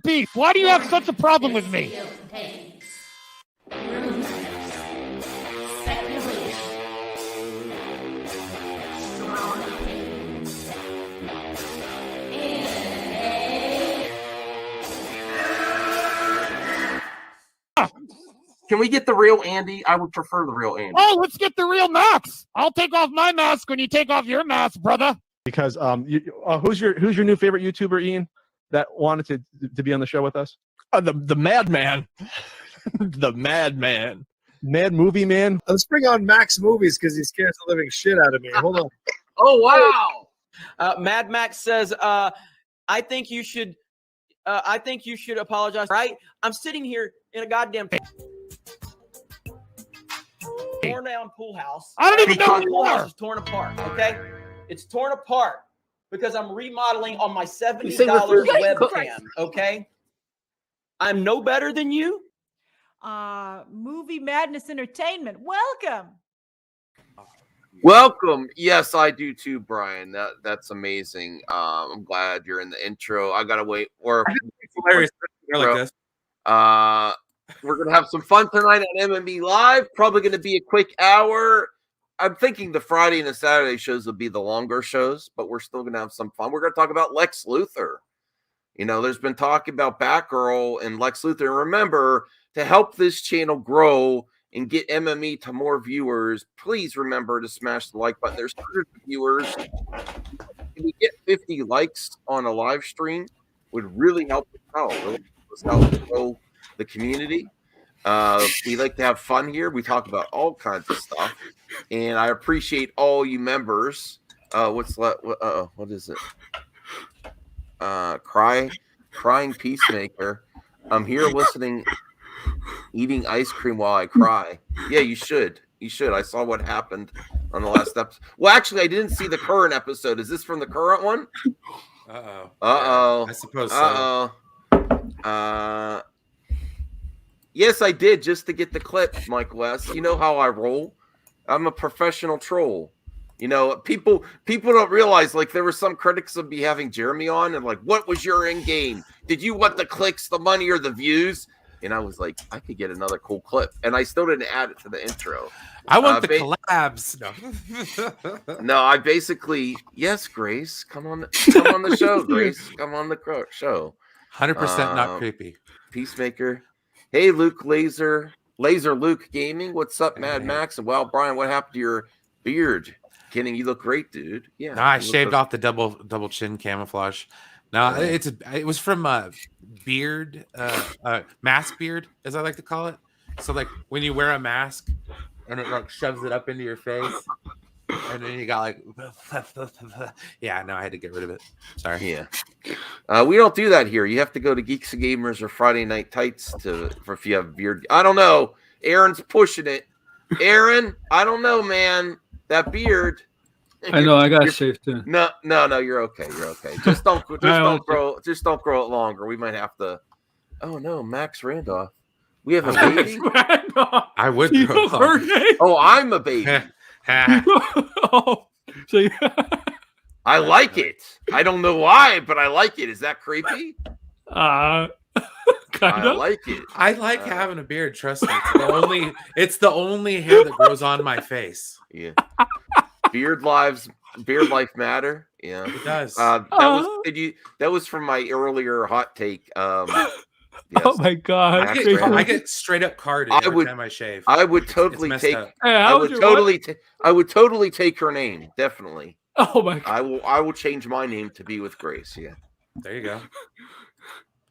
beef. Why do you have such a problem with me? Can we get the real Andy? I would prefer the real Andy. Oh, let's get the real Max. I'll take off my mask when you take off your mask, brother. Because who's your new favorite YouTuber, Ian, that wanted to be on the show with us? The Madman. The Madman. Mad Movie Man. Let's bring on Max Movies because he scares the living shit out of me. Hold on. Oh, wow. Mad Max says, I think you should apologize. Right? I'm sitting here in a goddamn torn down pool house. I don't even know the pool house is torn apart. Okay, it's torn apart because I'm remodeling on my $70 webcam. Okay, I'm no better than you. Movie Madness Entertainment. Welcome. Yes, I do too, Brian. That's amazing. I'm glad you're in the intro. I gotta wait. Or Hilarious. I like this. We're gonna have some fun tonight on MME Live. Probably gonna be a quick hour. I'm thinking the Friday and the Saturday shows will be the longer shows, but we're still gonna have some fun. We're gonna talk about Lex Luthor. You know, there's been talk about Batgirl and Lex Luthor. And remember, to help this channel grow and get MME to more viewers, please remember to smash the like button. There's hundreds of viewers. Can we get 50 likes on a live stream? Would really help us out. Really help us grow the community. We like to have fun here. We talk about all kinds of stuff, and I appreciate all you members. What is it? Crying Peacemaker. I'm here listening, eating ice cream while I cry. Yeah, you should. You should. I saw what happened on the last episode. Well, actually, I didn't see the current episode. Is this from the current one? Yeah, I suppose so. Yes, I did, just to get the clip, Mike West. You know how I roll. I'm a professional troll. You know, people don't realize, like, there were some critics of me having Jeremy on and like, what was your end game? Did you want the clicks, the money, or the views? And I was like, I could get another cool clip. And I still didn't add it to the intro. I want the collabs. No. No, I basically, yes, Grace, come on the show, Grace. Come on the show. 100% not creepy. Peacemaker. Hey, Luke Laser Luke Gaming. What's up, Mad Max? And wow, Brian, what happened to your beard? Kidding, you look great, dude. Yeah. No, I shaved off the double chin camouflage. No, it was from beard, mask beard, as I like to call it. So like when you wear a mask and it like shoves it up into your face, and then you got like, yeah, no, I had to get rid of it. Sorry. Yeah. We don't do that here. You have to go to Geeks and Gamers or Friday Night Tights for if you have beard. I don't know. Aaron's pushing it. Aaron, I don't know, man. That beard. I know. I got shaved too. No. You're okay. You're okay. Just don't grow it longer. We might have to. Oh no, Max Randolph. We have a baby. I would. Oh, I'm a baby. Oh, so I like it. I don't know why, but I like it. Is that creepy? Kind I of. like it. I like having a beard. Trust me. It's the only hair that grows on my face. Yeah. Beard life matter. Yeah, it does. That was from my earlier hot take. Yes. Oh my god! I get straight up carded every time I shave. I would totally take. Hey, I would totally take her name. Definitely. Oh my god! I will change my name to be with Grace. Yeah. There you go.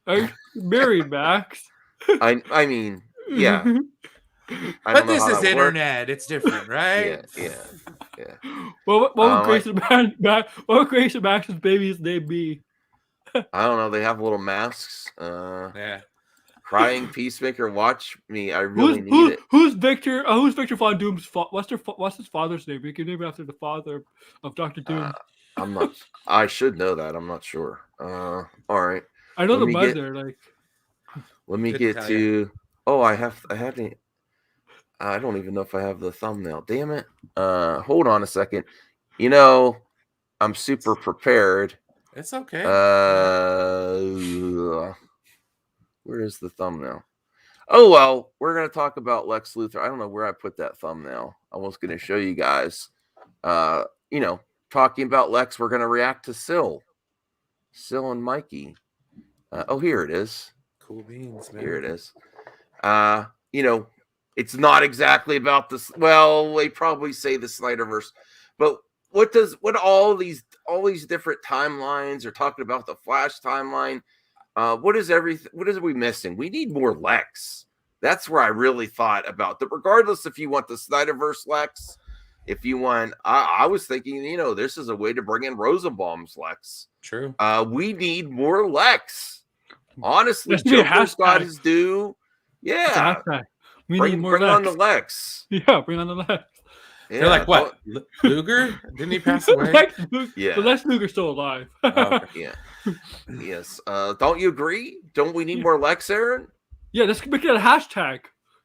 Are you married, Max? I mean, yeah. But this is internet. It's different, right? Yeah. What would Grace and Max's baby's name be? I don't know. They have little masks. Yeah. Crying Peacemaker, watch me. I really need it. Who's Victor? Who's Victor Von Doom's? What's his father's name? We can name it after the father of Dr. Doom. I'm not. I should know that. I'm not sure. All right. I know the mother. Let me get to. Oh, I have the. I don't even know if I have the thumbnail. Damn it. Hold on a second. You know, I'm super prepared. It's okay. Where is the thumbnail? Oh, well, we're going to talk about Lex Luthor. I don't know where I put that thumbnail. I was going to show you guys, talking about Lex. We're going to react to Syl and Mikey. Here it is. Cool beans, man. Here it is. It's not exactly about this. Well, they probably say the SnyderVerse, but what all these different timelines are talking about? The Flash timeline. What is we missing? We need more Lex. That's where I really thought about that. Regardless if you want the SnyderVerse Lex, if you want, I was thinking, this is a way to bring in Rosenbaum's Lex. True. We need more Lex. Honestly, There should be a Joker's got hashtag. his due. Yeah. We Bring need more on Lex. the Lex. Yeah, bring on the Lex. They're like, what? Luger? Didn't he pass away? Yeah. The Lex Luger's still alive. Yeah. Yes. Don't you agree? Don't we need more Lex, Aaron? Yeah, let's make it a hashtag.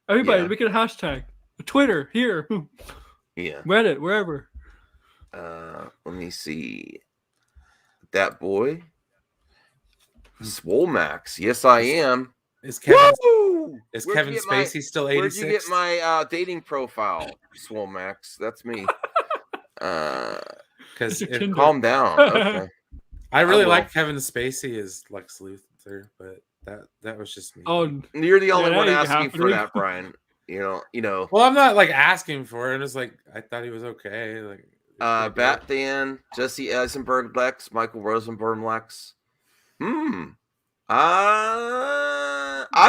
Everybody, Yeah. make it a hashtag. Twitter, here. Yeah. Reddit, wherever. Let me see. That boy. Swole Max. Yes, I am. Is Kevin Woo! is Where'd Kevin you get my- Spacey still Where'd 86? you get my dating profile, Swole Max? That's me. Because It's a Tinder. Calm down. Okay. I really will. like Kevin Spacey as Lex Luthor, but that was just me. Oh, You're the only Yeah, one you asking have for to. that, Brian. You know. Well, I'm not like asking for it. It's like I thought he was okay. Like Bat Dan, Jesse Eisenberg Lex, Michael Rosenberg Lex. I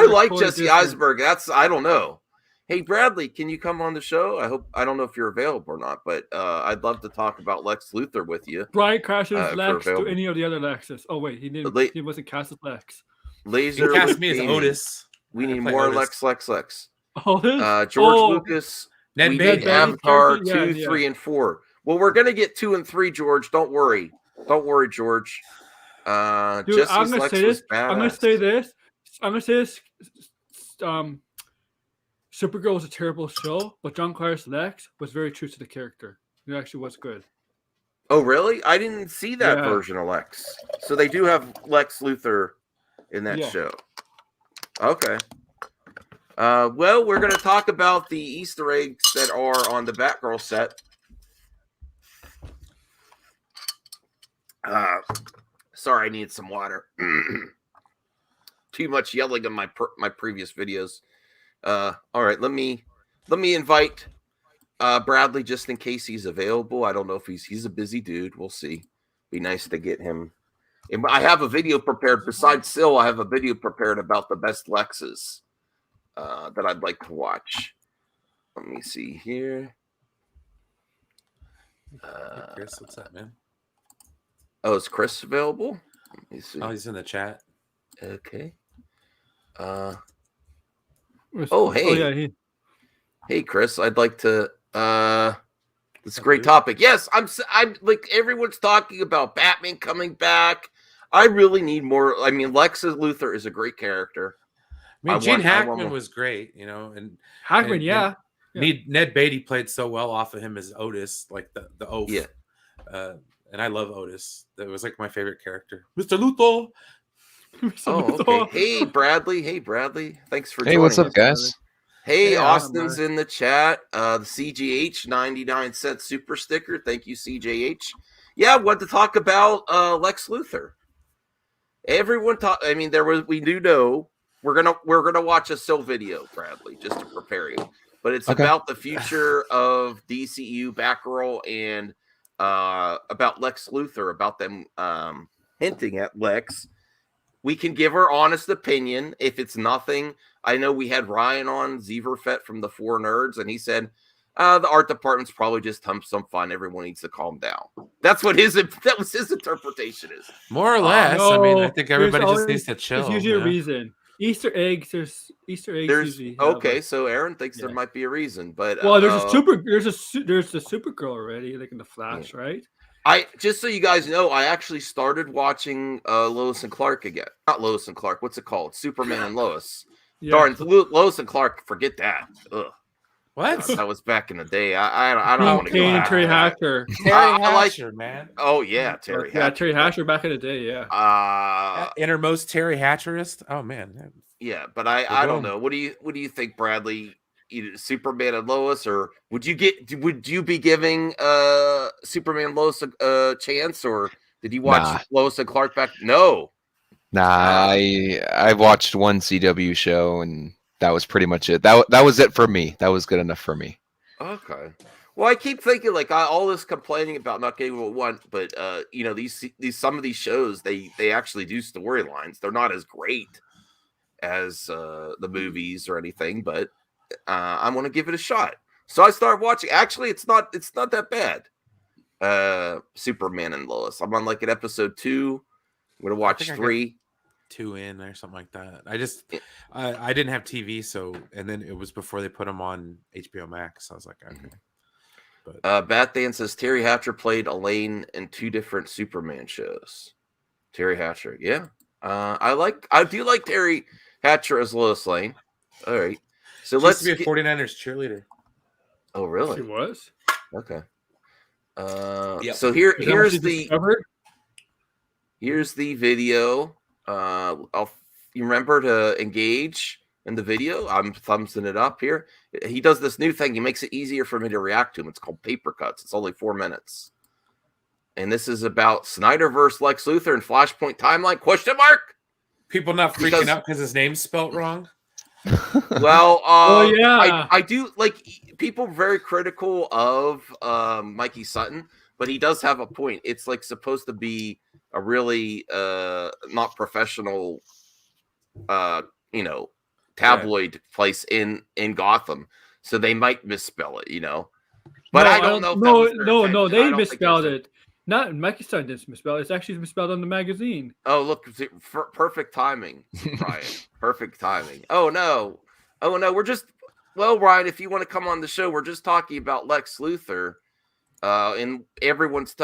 They're like totally Jesse different. Eisenberg. I don't know. Hey Bradley, can you come on the show? I don't know if you're available or not, but I'd love to talk about Lex Luthor with you. Brian crashes if you're Lex to available. any of the other Lexes. Oh wait, he didn't. La- He wasn't cast as Lex. he Laser. cast with me as Gaming. Otis. We I need play more Otis. Lex. Oh, this. George Lucas. Ned We Beatty. need Beatty Avatar character? 2, Yeah, 3, and 4. Well, we're gonna get 2 and 3, George. Don't worry, George. Dude, Jesse's I'm gonna Lex say was this. I'm gonna badass. say this. I'm gonna say this. Supergirl was a terrible show, but John Clare's Lex was very true to the character. It actually was good. Oh, really? I didn't see that Yeah. version of Lex. So they do have Lex Luthor in that Yeah. show. Okay. Well, we're going to talk about the Easter eggs that are on the Batgirl set. Sorry, I need some water. Too much yelling in my previous videos. All right, let me invite Bradley just in case he's available. I don't know if he's a busy dude. We'll see. Be nice to get him. And I have a video prepared. Besides Syl, I have a video prepared about the best Lexes that I'd like to watch. Let me see here. Hey, Chris, what's up, man? Oh, is Chris available? Let me see. Oh, he's in the chat. Okay. Oh, hey. yeah, Hey, Chris, I'd like to. It's a great topic. Yes, I'm like everyone's talking about Batman coming back. I really need more. I mean, Lex Luthor is a great character. I mean, I Gene want Hackman more. was great, and Hackman, and- yeah. Ned Beatty played so well off of him as Otis, like the oaf. Yeah. And I love Otis. That was like my favorite character, Mr. Luthor. Oh, okay. Hey, Bradley. Thanks for Hey, joining what's up, us. guys? Hey, Hey, Austin's in the chat. The CGH 99-cent super sticker. Thank you, CJH. Yeah, I want to talk about Lex Luthor. Everyone talk. I mean, we do know we're gonna watch a Syl video, Bradley, just to prepare you. But it's Okay. about the future of DCU, Batgirl, and about Lex Luthor, about them hinting at Lex. We can give our honest opinion. If it's nothing, I know we had Ryan on, Zeverfett from the Four Nerds, and he said the art department's probably just some fun. Everyone needs to calm down. That was his interpretation is. More or less. I mean, I think there's everybody just always- needs to chill. There's usually yeah. a reason. Easter eggs. There's Easter eggs. There's usually have okay, a- so Aaron thinks there Yeah. might be a reason, but Well, there's the Supergirl already, like in the Flash, right? I just so you guys know, I actually started watching Lois and Clark again. Not Lois and Clark. What's it called? Superman and Lois. Yeah. Darn, Lois and Clark. Forget that. Ugh. What? That was back in the day. I don't want to go Kane and back Terry to that. Hatcher. Terry I like- Hatcher, man. Oh yeah, Terry. Yeah, Hatcher. Terry Hatcher back in the day. Yeah. Innermost Terry Hatcherist. Oh man. Yeah, but I don't know. What do you think, Bradley? Either Superman and Lois, or would you be giving Superman Lois a chance, or did you watch Lois and Clark back? No. Nah, I watched one CW show and that was pretty much it. That was it for me. That was good enough for me. Okay. Well, I keep thinking like all this complaining about not getting what we want, but these some of these shows they actually do storylines. They're not as great as the movies or anything, but I want to give it a shot. So I started watching. Actually, it's not that bad. Superman and Lois. I'm on like at episode 2. I'm gonna watch 3. 2 in or something like that. I didn't have TV, so and then it was before they put them on HBO Max. So I was like, okay. But Batman says Terry Hatcher played Elaine in 2 different Superman shows. Terry Hatcher, yeah. I do like Terry Hatcher as Lois Lane. All right. So let's be a 49ers cheerleader. Oh, really? She was. Okay. Yep. So here's the video. You remember to engage in the video. I'm thumbsing it up here. He does this new thing. He makes it easier for me to react to him. It's called paper cuts. It's only 4 minutes. And this is about SnyderVerse Lex Luthor and Flashpoint timeline? ? People not freaking out because his name's spelt wrong. Well, yeah. I do like people very critical of Mikey Sutton, but he does have a point. It's like supposed to be a really not professional tabloid place in Gotham, so they might misspell it, But I don't know. No, they misspelled it. Not Mikey Sutton didn't misspell it. It's actually misspelled on the magazine. Oh, look, perfect timing, Ryan. Perfect timing. Oh no, Ryan, if you want to come on the show, we're just talking about Lex Luthor, and everyone's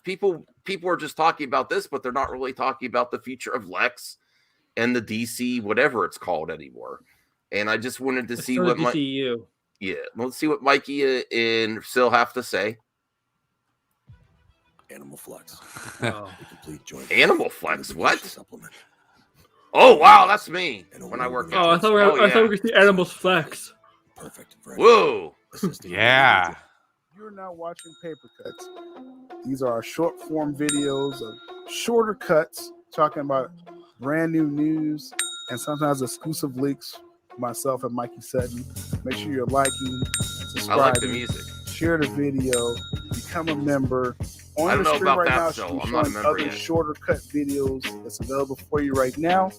people are just talking about this, but they're not really talking about the future of Lex and the DC, whatever it's called anymore. And I just wanted to see what let's see what Mikey and Sil have to say. Animal Flex. Animal Flex, what? Supplement. Oh wow, that's me when I work. I thought we were going to see Animals Flex. Perfect. Whoa. Yeah. You're now watching Paper Cuts. These are our short form videos of shorter cuts talking about brand new news and sometimes exclusive leaks. Myself and Mikey Sutton. Make sure you're liking, subscribing. I like the music. Share the video. Become a member. On I don't the know screen about right that, now, so she's I'm not a showing member other yet. shorter cut videos that's available for you right now.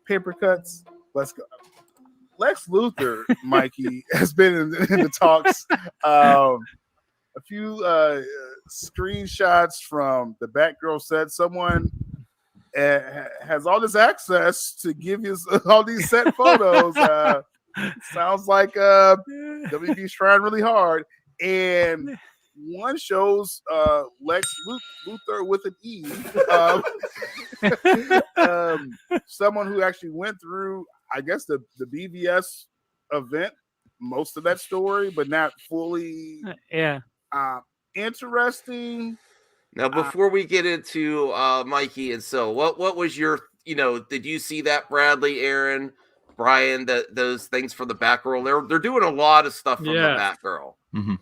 Paper Cuts. Let's go. Lex Luthor, Mikey, has been in the talks. A few screenshots from the Batgirl set. Someone has all this access to give you all these set photos. Sounds like WB's trying really hard. And one shows Lex Luthor with an E. Someone who actually went through, I guess, the BVS event, most of that story, but not fully. Yeah. Interesting. Now, before we get into Mikey and Sil, what was your, did you see that, Bradley, Aaron, Brian, those things for the Batgirl? They're doing a lot of stuff from the Batgirl. Mm-hmm.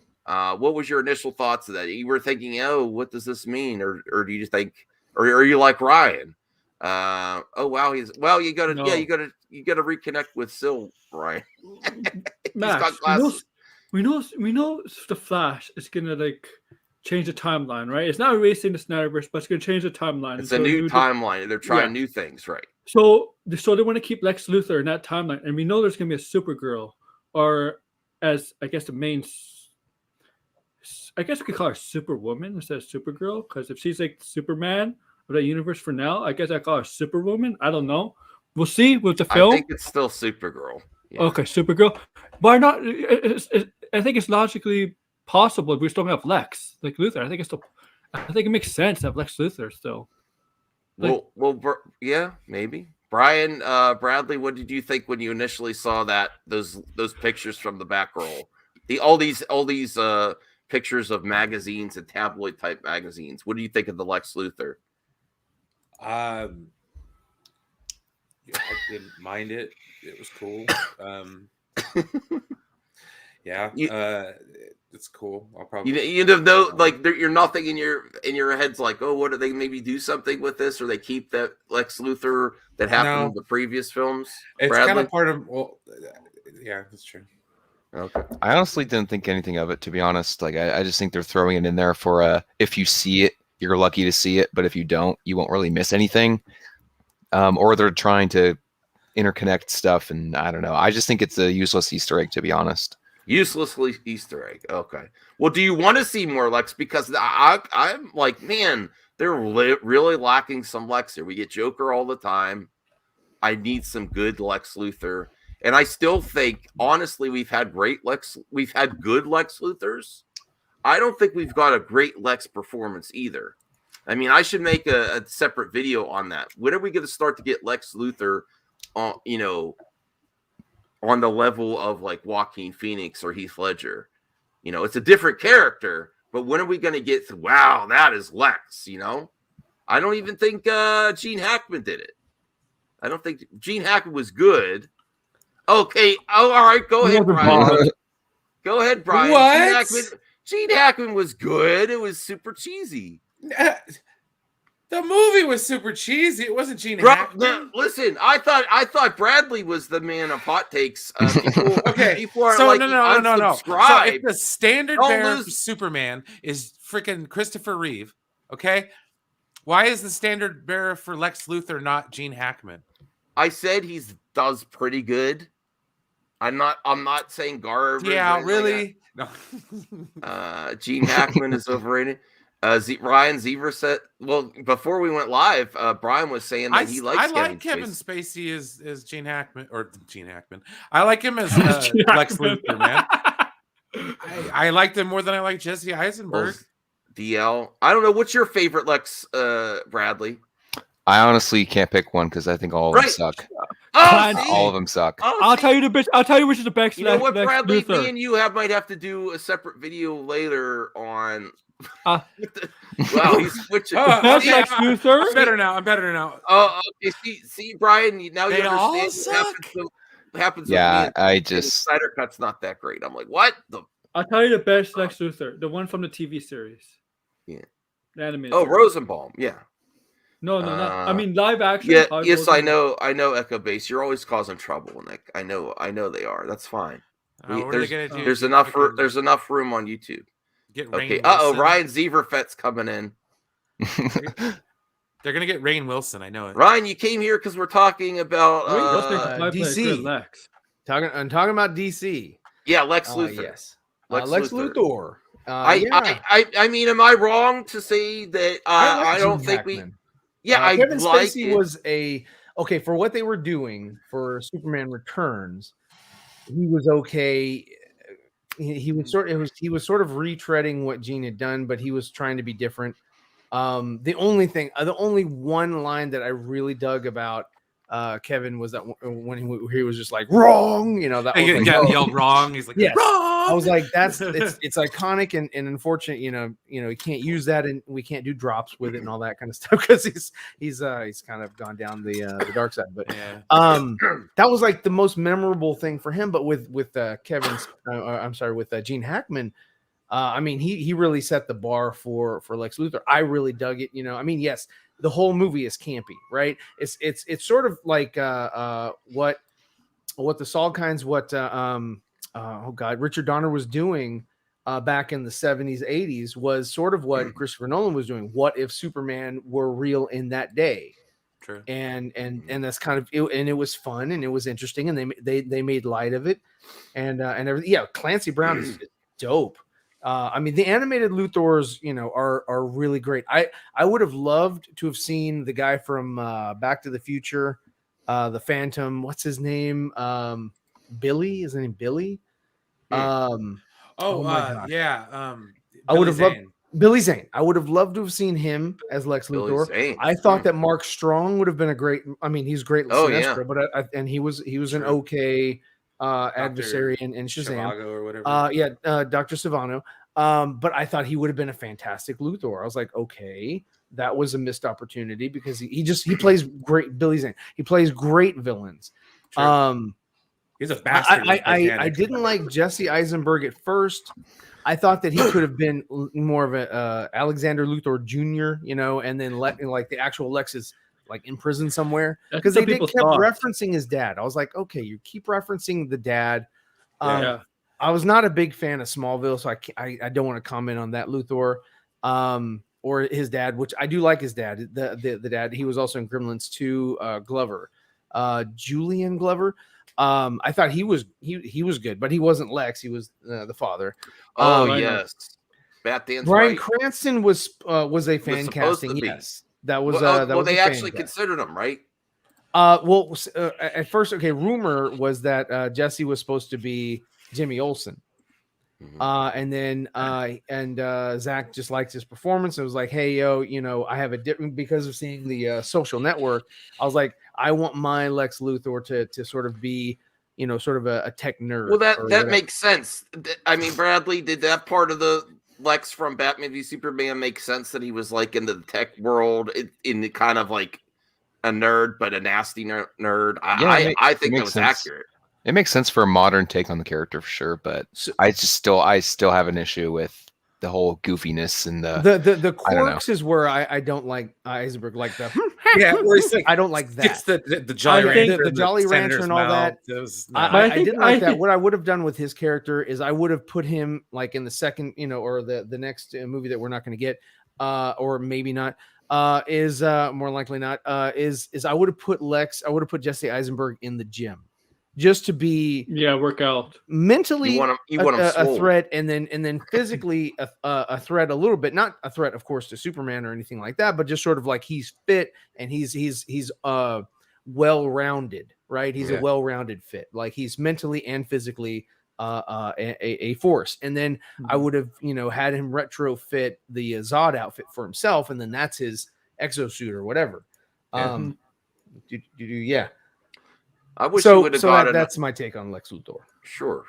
What was your initial thoughts of that? You were thinking, oh, what does this mean? Or do you just think, or are you like Ryan? Oh wow, you gotta reconnect with Sil, Ryan. Max, we know the Flash is gonna change the timeline, right? It's not erasing the Snyderverse, but it's gonna change the timeline. It's a new timeline. They're trying new things, right? So they want to keep Lex Luthor in that timeline, and we know there's gonna be a Supergirl, or as I guess the main. I guess we could call her Superwoman instead of Supergirl, because if she's like Superman of that universe for now, I guess I call her Superwoman. I don't know. We'll see with the film. I think it's still Supergirl. Yeah. Okay, Supergirl. Why not? I think it's logically possible if we still have Lex, like Luthor. I think it makes sense to have Lex Luthor still. Yeah, maybe. Brian, Bradley, what did you think when you initially saw those pictures from the Batgirl? All these pictures of magazines and tabloid type magazines. What do you think of the Lex Luthor? I didn't mind it. It was cool. Yeah, it's cool. I'll probably you know like you're nothing in your head's like, oh, what do they maybe do something with this, or they keep that Lex Luthor that happened in the previous films? It's Bradley? kind of part of yeah, that's true. Okay. I honestly didn't think anything of it, to be honest. Like, I just think they're throwing it in there for if you see it, you're lucky to see it, but if you don't, you won't really miss anything. Or they're trying to interconnect stuff, and I don't know. I just think it's a useless Easter egg, to be honest. Uselessly Easter egg. Okay. Well, do you want to see more Lex? Because I'm like, man, they're really lacking some Lex here. We get Joker all the time. I need some good Lex Luthor. And I still think, honestly, we've had good Lex Luthors. I don't think we've got a great Lex performance either. I mean, I should make a separate video on that. When are we going to start to get Lex Luthor on, on the level of like Joaquin Phoenix or Heath Ledger? It's a different character, but when are we going to get to, wow, that is Lex, I don't even think Gene Hackman did it. I don't think Gene Hackman was good. Okay. Oh, all right. Go ahead, Brian. Go ahead, Brian. What? Gene Hackman was good. It was super cheesy. The movie was super cheesy. It wasn't Gene Hackman. Listen, I thought Bradley was the man of hot takes. People are so like, no. So if the standard bearer for Superman is freaking Christopher Reeve, okay, why is the standard bearer for Lex Luthor not Gene Hackman? I said he does pretty good. I'm not saying garbage. Yeah, really? No. Gene Hackman is overrated. Ryan Zever said, well, before we went live, Brian was saying that he likes Kevin Spacey as Gene Hackman. I like him as Lex Luthor, man. I liked him more than I like Jesse Eisenberg. DL. I don't know. What's your favorite Lex, Bradley? I honestly can't pick one because I think all of them suck. All of them suck. I'll tell you which is the best. You know what, Bradley? Me and you might have to do a separate video later on. Wow, he's switching. Best Lex Luthor. I'm better now. Oh, okay. See, Brian. Now they you understand all what happens. Yeah, with me. Snyder Cut's not that great. I'm like, what? I'll tell you the best Lex Luthor, the one from the TV series. Yeah. The animated. Oh, Rosenbaum. Yeah. No, not. I mean, live action. Yeah, yes, I know. Echo Base. You're always causing trouble, Nick. I know they are. That's fine. There's enough room on YouTube. Okay. Ryan Zeverfet's coming in. They're gonna get Rainn Wilson. I know it. Ryan, you came here because we're talking about DC. I'm talking about DC. Yeah, Lex Luthor. Yes, Lex Luthor. I mean, am I wrong to say that I don't think Hackman. Kevin Spacey was okay for what they were doing for Superman Returns. He was okay. He was sort of retreading what Gene had done, but he was trying to be different. The only one line that I really dug about Kevin was that when he was just like wrong, that he was yelled wrong. He's like, yes. Wrong. I was like, it's iconic and unfortunate. You can't use that, and we can't do drops with it and all that kind of stuff because he's kind of gone down the dark side. But that was like the most memorable thing for him. But with Gene Hackman, I mean, he really set the bar for Lex Luthor. I really dug it. I mean, yes, the whole movie is campy, right? It's sort of like what the Salkinds, Richard Donner was doing back in the 70s, 80s was sort of what Christopher Nolan was doing. What if Superman were real in that day? True. And that's kind of it, and it was fun and it was interesting, and they made light of it, and everything. Yeah, Clancy Brown is dope. I mean, the animated Luthors, are really great. I would have loved to have seen the guy from Back to the Future, the Phantom. What's his name? Billy. Is his name Billy? Yeah. I would have loved. Billy Zane. I would have loved to have seen him as Lex Billy Luthor. Zane. I thought that Mark Strong would have been a great. I mean, he's great. Oh, Sinestro, but and he was an True. okay adversary in Shazam. Shivago or whatever. Dr. Savano. But I thought he would have been a fantastic Luthor. I was like, okay, that was a missed opportunity because he plays great. Billy Zane. He plays great villains. True. He's a bastard. I didn't like Jesse Eisenberg at first. I thought that he could have been more of a Alexander Luthor Jr., and then like the actual Lex is like in prison somewhere because they kept referencing his dad. I was like, okay, you keep referencing the dad. I was not a big fan of Smallville, so I don't want to comment on that Luthor or his dad, which I do like his dad. The dad, he was also in Gremlins 2. Glover, Julian Glover. I thought he was good, but he wasn't Lex. He was the father. Yes, Batman's Bryan right. Cranston was a fan casting. Yes, that was. Well, they actually considered him, right? At first, rumor was that Jesse was supposed to be Jimmy Olsen. And then Zach just liked his performance and was like, hey, I have a different, because of seeing the Social Network, I was like, I want my Lex Luthor to sort of be, sort of a tech nerd. Well, that makes sense. I mean, Bradley, did that part of the Lex from Batman v Superman make sense that he was like into the tech world in the kind of like a nerd, but a nasty nerd? I think that was accurate. It makes sense for a modern take on the character for sure, but I still have an issue with the whole goofiness and the quirks is where I don't like Eisenberg like the I don't like that. It's the Jolly Rancher, the Jolly Rancher and all that. I didn't like that. What I would have done with his character is I would have put him like in the second, or the next movie that we're not going to get, or maybe not. Is more likely not. Is I would have put Jesse Eisenberg in the gym. Just to be work out mentally you want him a threat, and then physically a threat a little bit, not a threat, of course, to Superman or anything like that, but just sort of like he's fit and he's well-rounded, right? He's a well-rounded fit, like he's mentally and physically a force. And then I would have had him retrofit the Zod outfit for himself, and then that's his exosuit or whatever. I wish you would have got that's my take on Lex Luthor. Sure.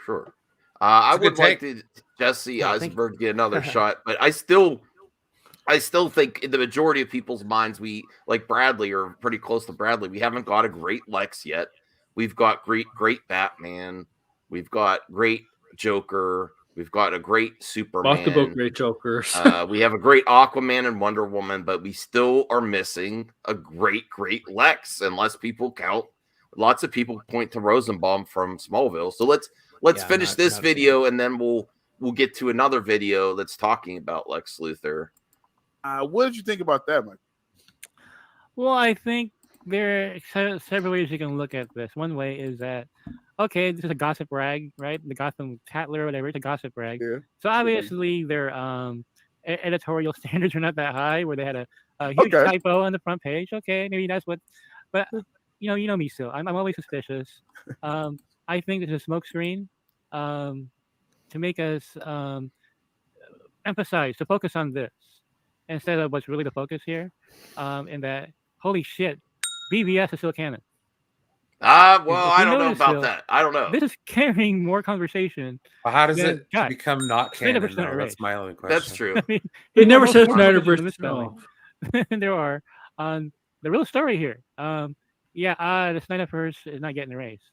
I would like to Jesse Eisenberg get another shot, but I still think in the majority of people's minds, we like Bradley or pretty close to Bradley. We haven't got a great Lex yet. We've got great Batman. We've got great Joker. We've got a great Superman. Multiple great Jokers. We have a great Aquaman and Wonder Woman, but we still are missing a great Lex, unless people count. Lots of people point to Rosenbaum from Smallville. So let's finish this video, and then we'll get to another video that's talking about Lex Luthor. What did you think about that, Mike? Well, I think there are several ways you can look at this. One way is that, okay, this is a gossip rag, right? The Gotham Tatler or whatever, it's a gossip rag. Yeah. So obviously their editorial standards are not that high, where they had a huge typo on the front page. Okay, maybe that's what, but you know me still. I'm always suspicious. I think this is a smokescreen to make us emphasize, to focus on this instead of what's really the focus here. And that, holy shit, BVS is still canon. Well, I don't know about that. I don't know. This is carrying more conversation. Well, how does it become not canon? That's my only question. That's true. I mean, it never says SnyderVerse. No. There are the real story here. The SnyderVerse is not getting erased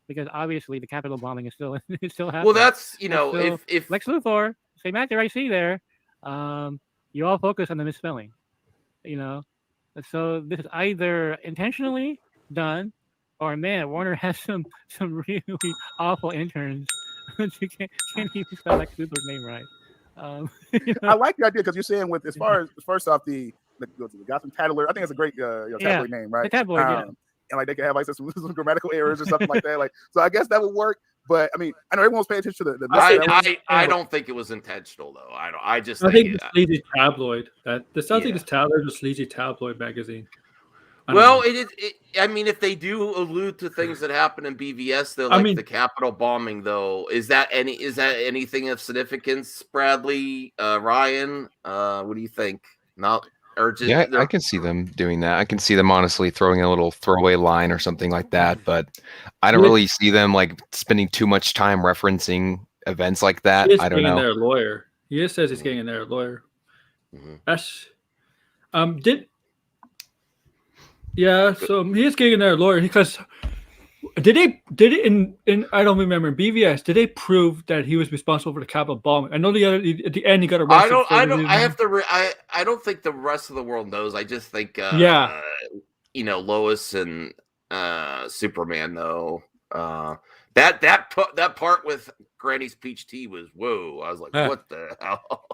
because obviously the Capitol bombing is still happening. Well, that's if Lex Luthor, same actor I see there, you all focus on the misspelling, So this is either intentionally done, or man, Warner has some really awful interns who can't even spell Lex Luthor's name right. I like the idea because you're saying with as far as first off the Gotham Tattler, I think it's a great tabloid name, right? The tabloid, and like they can have like some grammatical errors or something like that. Like, so I guess that would work. But I mean, I know everyone's paying attention to the I don't think it was intentional though. I think it's sleazy tabloid. That sounds like this tabloid is a sleazy tabloid magazine. Well, I mean, if they do allude to things that happen in BVS, though, like the Capitol bombing, though, is that anything of significance, Bradley, Ryan? What do you think? Not or just, Yeah, I can see them doing that. I can see them honestly throwing a little throwaway line or something like that, but I don't really see them like spending too much time referencing events like that. I don't know. Their lawyer. He just says he's getting in their lawyer. That's so he is getting their lawyer because did it in I don't remember in BVS, did they prove that he was responsible for the Capitol bombing? I know at the end he got arrested. I don't think the rest of the world knows. I just think Lois and Superman though. That part with Granny's peach tea was whoa. I was like, what the hell?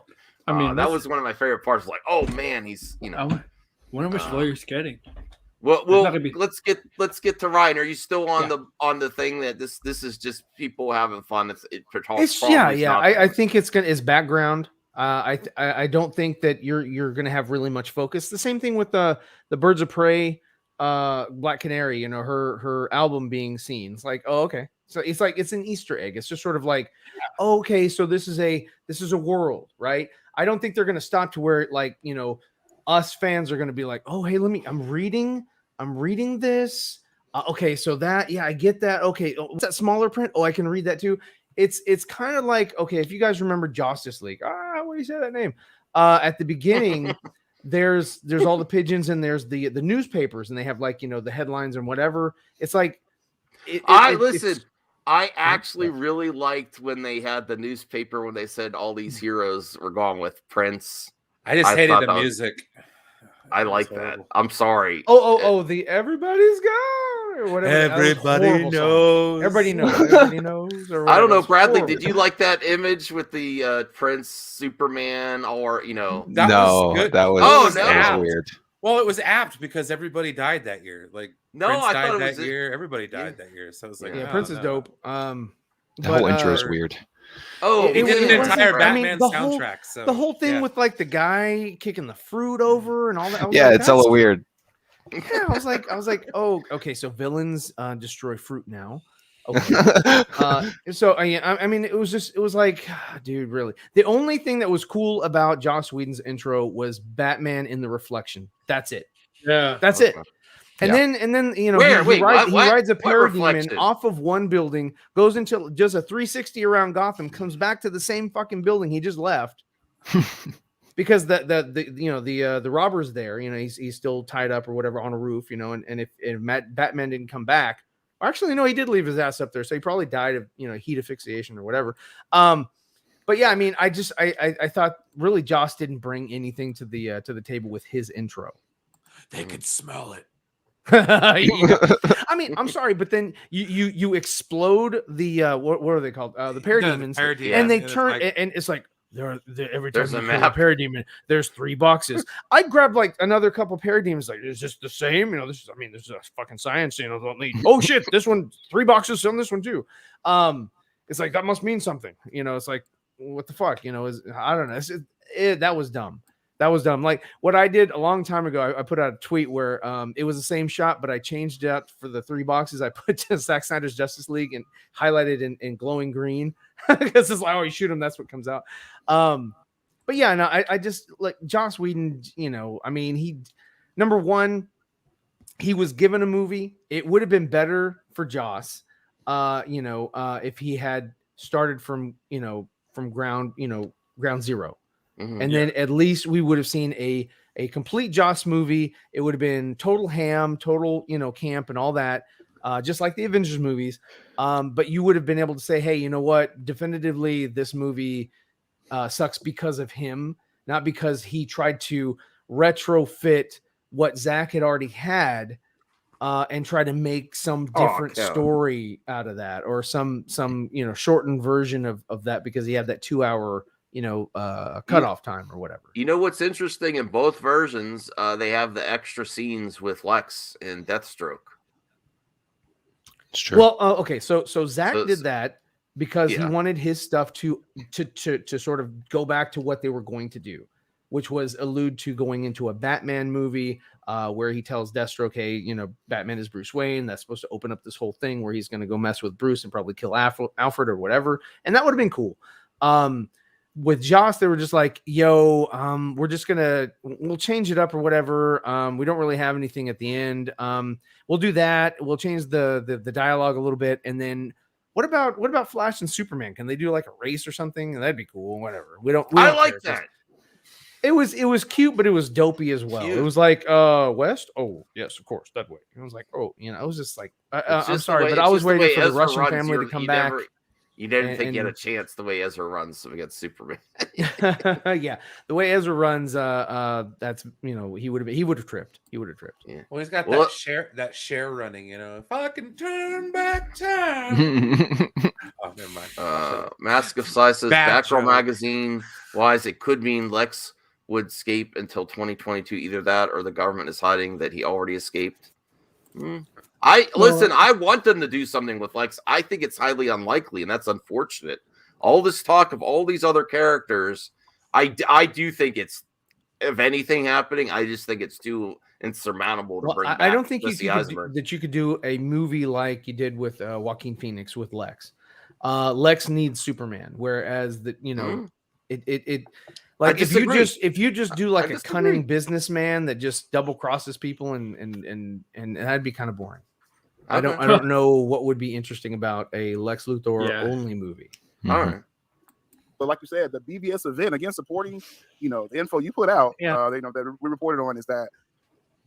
I mean, that was one of my favorite parts. Like, oh man, he's I wonder which lawyer he's getting. Well, let's get to Ryan. Are you still on the thing that this is just people having fun? I think it's background. I don't think that you're gonna have really much focus. The same thing with the Birds of Prey, Black Canary. Her album being seen. It's like, oh, okay. So it's like it's an Easter egg. It's just sort of like, oh, okay, so this is a world, right? I don't think they're gonna stop to where us fans are gonna be like, oh, hey, I'm reading this. Okay, so I get that. Okay, what's that smaller print? Oh, I can read that too. It's kind of like, okay, if you guys remember Justice League, what do you say that name? At the beginning, there's all the pigeons and there's the newspapers and they have the headlines and whatever. It's like, I actually really liked when they had the newspaper when they said all these heroes were gone with Prince. I just hated the music. I like that. I'm sorry. The Everybody's Gone or whatever. Everybody knows. Everybody knows. Or I don't know, Bradley. Did you like that image with the Prince Superman or That was good. That was weird. Well, it was apt because everybody died that year. Like Prince I died thought that year. Everybody died that year. So it was like, Prince is dope. The whole intro is weird. Oh, he did an entire Batman soundtrack. The whole thing with the guy kicking the fruit over and all that. It's hella weird. Yeah, I was like, oh, okay. So villains destroy fruit now. Okay. I mean, it was like, dude, really. The only thing that was cool about Joss Whedon's intro was Batman in the reflection. That's it. Yeah, that's it. And then he rides a parademon off of one building, goes into just a 360 around Gotham, comes back to the same fucking building he just left. Because the robber's there, he's still tied up or whatever on a roof, and if Batman didn't come back, actually no, he did leave his ass up there, so he probably died of heat asphyxiation or whatever. But yeah, I mean, I thought really Joss didn't bring anything to the table with his intro. They could smell it. I mean, I'm sorry, but then you explode the what are they called? The parademons, and they turn and it's like every time there's a map parademon, there's 3 boxes. I grabbed like another couple parademons, like, is this the same? This is a fucking science, don't need. Oh shit, this one 3 boxes on this one too. It's like that must mean something, it's like what the fuck, I don't know. That was dumb. That was dumb. Like what I did a long time ago, I put out a tweet where it was the same shot, but I changed it out for the 3 boxes. I put Zack Snyder's Justice League and highlighted in glowing green because it's like, oh, you shoot him, that's what comes out. But yeah, no, I just like Joss Whedon. I mean, number one, he was given a movie. It would have been better for Joss, if he had started from ground zero. Mm-hmm, and then at least we would have seen a complete Joss movie. It would have been total ham, total, camp and all that, just like the Avengers movies. But you would have been able to say, hey, you know what? Definitively, this movie sucks because of him, not because he tried to retrofit what Zach had already had and try to make some different story out of that, or some shortened version of that because he had that 2-hour cutoff time or whatever. What's interesting in both versions, they have the extra scenes with Lex and Deathstroke. It's true. Well, okay, so Zach did that because he wanted his stuff to sort of go back to what they were going to do. which was allude to going into a Batman movie where he tells Deathstroke, hey, Batman is Bruce Wayne. That's supposed to open up this whole thing where he's going to go mess with Bruce and probably kill Alfred or whatever. And that would have been cool. With Joss, they were just like, yo, we'll change it up or whatever. We don't really have anything at the end. We'll do that. We'll change the dialogue a little bit. And then what about Flash and Superman? Can they do like a race or something? And that'd be cool. Whatever. We don't like care. that. It was cute, but it was dopey as well. Cute. It was like, West? Oh, yes, of course, that way. And I was like, oh, it was just like, I'm sorry, but I was waiting for the Russian family to come back. You didn't think you had a chance the way Ezra runs against Superman. Yeah, the way Ezra runs, that's he would have tripped. He would have tripped. Yeah. Well, he's got that share running. If I can turn back time. Oh, never mind. Mask of Size says Batgirl magazine wise, it could mean Lex would escape until 2022. Either that or the government is hiding that he already escaped. I want them to do something with Lex. I think it's highly unlikely, and that's unfortunate. All this talk of all these other characters, I do think it's, if anything happening, I just think it's too insurmountable to bring back. I don't think you could do a movie like you did with Joaquin Phoenix with Lex. Lex needs Superman, whereas like if you just do like a cunning businessman that just double crosses people and that'd be kind of boring. I don't know what would be interesting about a Lex Luthor only movie. All right. But like you said, the BVS event, again, supporting, the info you put out, that we reported on, is that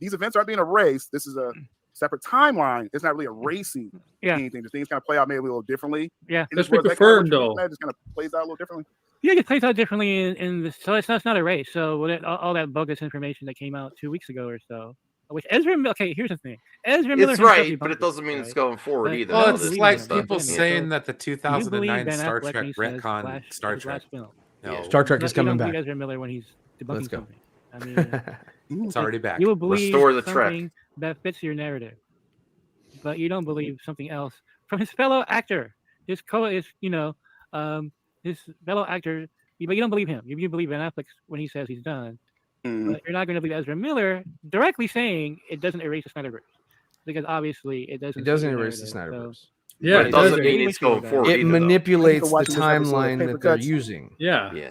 these events aren't being erased. This is a separate timeline. It's not really erasing anything. The things kind of play out maybe a little differently. Yeah, that's confirmed though. It just kind of plays out a little differently. Yeah, it plays out differently in the, so it's not a race. So all that bogus information that came out 2 weeks ago or so, which Ezra Miller. Okay, here's the thing. Ezra Miller. It's right, but it doesn't mean it's going forward either. Well, it's like people saying that the 2009 Star Trek retcon Star Trek. No. Star Trek is coming back. Ezra Miller when he's debunking something. I mean, it's already back. You will believe Restore the something Trek that fits your narrative, but you don't believe something else from his fellow actor. His fellow actor, but you don't believe him. You believe Ben Affleck when he says he's done. But you're not going to believe Ezra Miller directly saying it doesn't erase the SnyderVerse, because obviously it doesn't. It doesn't erase the SnyderVerse. So, yeah, it doesn't mean it's going forward. It manipulates the timeline that they're using. Yeah.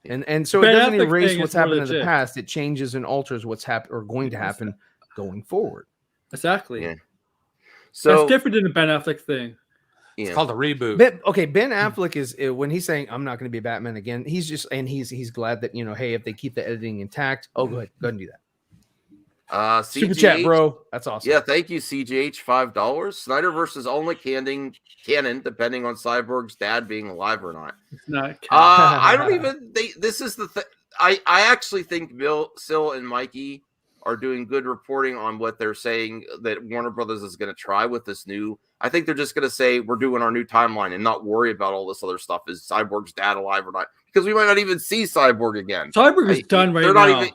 And so it doesn't erase what's happened in the past. It changes and alters what's happened or going to happen going forward. Exactly. Yeah. So that's different than the Ben Affleck thing. It's called a reboot. Ben Affleck is when he's saying I'm not going to be Batman again. He's just he's glad that hey, if they keep the editing intact, go ahead and do that. Super chat, bro. That's awesome. Yeah, thank you, CGH. $5. SnyderVerse is only canon, depending on Cyborg's dad being alive or not. It's not. I don't even. This is the thing. I actually think Sil and Mikey are doing good reporting on what they're saying that Warner Brothers is going to try with this new. I think they're just going to say we're doing our new timeline and not worry about all this other stuff. Is Cyborg's dad alive or not? Because we might not even see Cyborg again. Cyborg is done right now.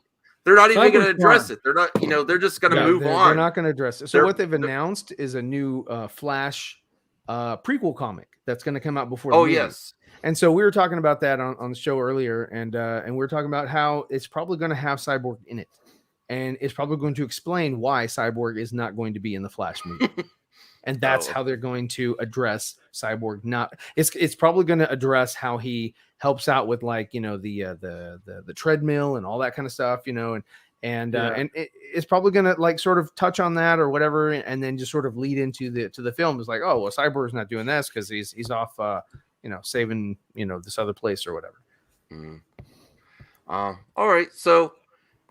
They're not even going to address it. They're not. They're just going to move on. They're not going to address it. So what they've announced is a new Flash prequel comic that's going to come out before. The movie. Yes. And so we were talking about that on the show earlier, and we were talking about how it's probably going to have Cyborg in it, and it's probably going to explain why Cyborg is not going to be in the Flash movie. And that's how they're going to address Cyborg. It's probably going to address how he helps out with the treadmill and all that kind of stuff, and it's probably going to sort of touch on that or whatever, and then just sort of lead into the film. It's like, oh well, Cyborg's not doing this because he's off saving this other place or whatever. All right, so.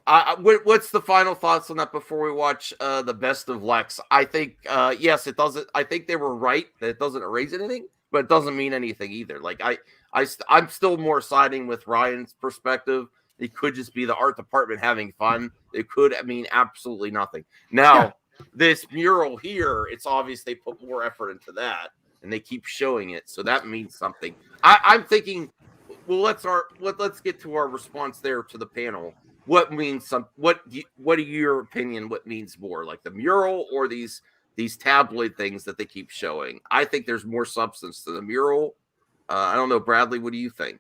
What's the final thoughts on that before we watch the best of Lex? I think yes, it doesn't. I think they were right that it doesn't erase anything, but it doesn't mean anything either. Like I'm still more siding with Ryan's perspective. It could just be the art department having fun. It could mean absolutely nothing. Now this mural here, it's obvious they put more effort into that, and they keep showing it, so that means something. I'm thinking. Well, let's get to our response there to the panel. What means what are your opinion? What means more, like the mural or these tabloid things that they keep showing? I think there's more substance to the mural. I don't know, Bradley. What do you think?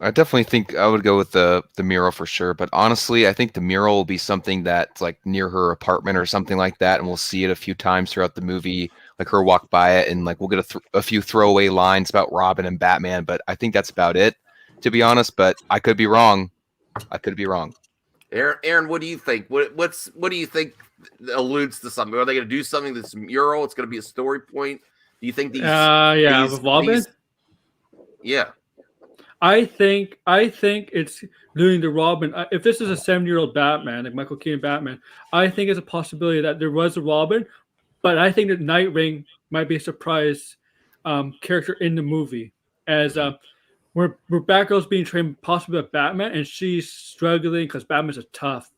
I definitely think I would go with the mural for sure. But honestly, I think the mural will be something that's like near her apartment or something like that, and we'll see it a few times throughout the movie, like her walk by it, and like we'll get a few throwaway lines about Robin and Batman. But I think that's about it, to be honest. But I could be wrong. I could be wrong. Aaron, what do you think? What do you think alludes to something? Are they going to do something that's mural? It's going to be a story point. Do you think these? With Robin. Yeah. I think it's doing the Robin. If this is a 7-year-old Batman, like Michael Keaton Batman, I think it's a possibility that there was a Robin, but I think that Nightwing might be a surprise character in the movie, as where Batgirl's being trained possibly by Batman, and she's struggling because Batman's a tough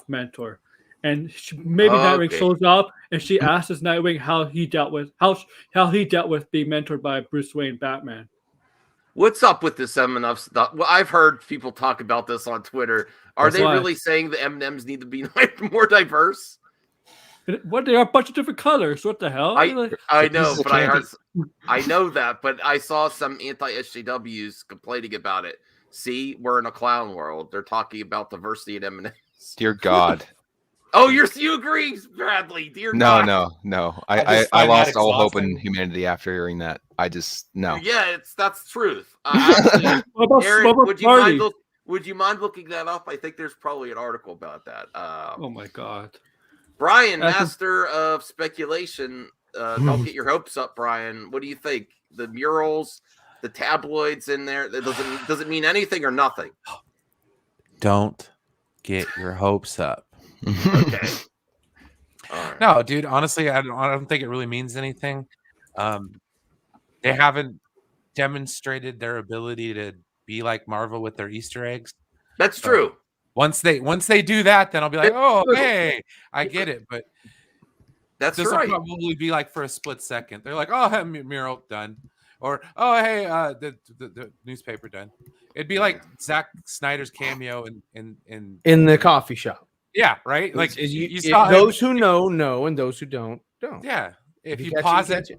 mentor, and Nightwing shows up and she asks Nightwing how he dealt with being mentored by Bruce Wayne Batman. What's up with this M&M stuff? Well, I've heard people talk about this on Twitter. Are they really saying the M&Ms need to be more diverse? What, they are a bunch of different colors. What the hell? I know, but I know that, but I saw some anti-SJWs complaining about it. See, we're in a clown world. They're talking about diversity in M&Ms. Dear God. Oh, you agree, Bradley? Dear God. No. I lost all hope in humanity after hearing that. No. Yeah, that's truth. Actually, Aaron, would you mind looking that up? I think there's probably an article about that. Oh my God. Brian, master of speculation. Don't get your hopes up, Brian. What do you think? The murals, the tabloids in there, does it mean anything or nothing? Don't get your hopes up. Okay. Right. No, dude. Honestly, I don't think it really means anything. They haven't demonstrated their ability to be like Marvel with their Easter eggs. That's true. Once they do that, then I'll be like, oh, hey, I get it. But this will probably be like for a split second. They're like, oh, mural done, or oh, hey, the newspaper done. It'd be like Zack Snyder's cameo in the coffee shop. Yeah, right. Like you saw those who know, and those who don't. Yeah, if you pause it,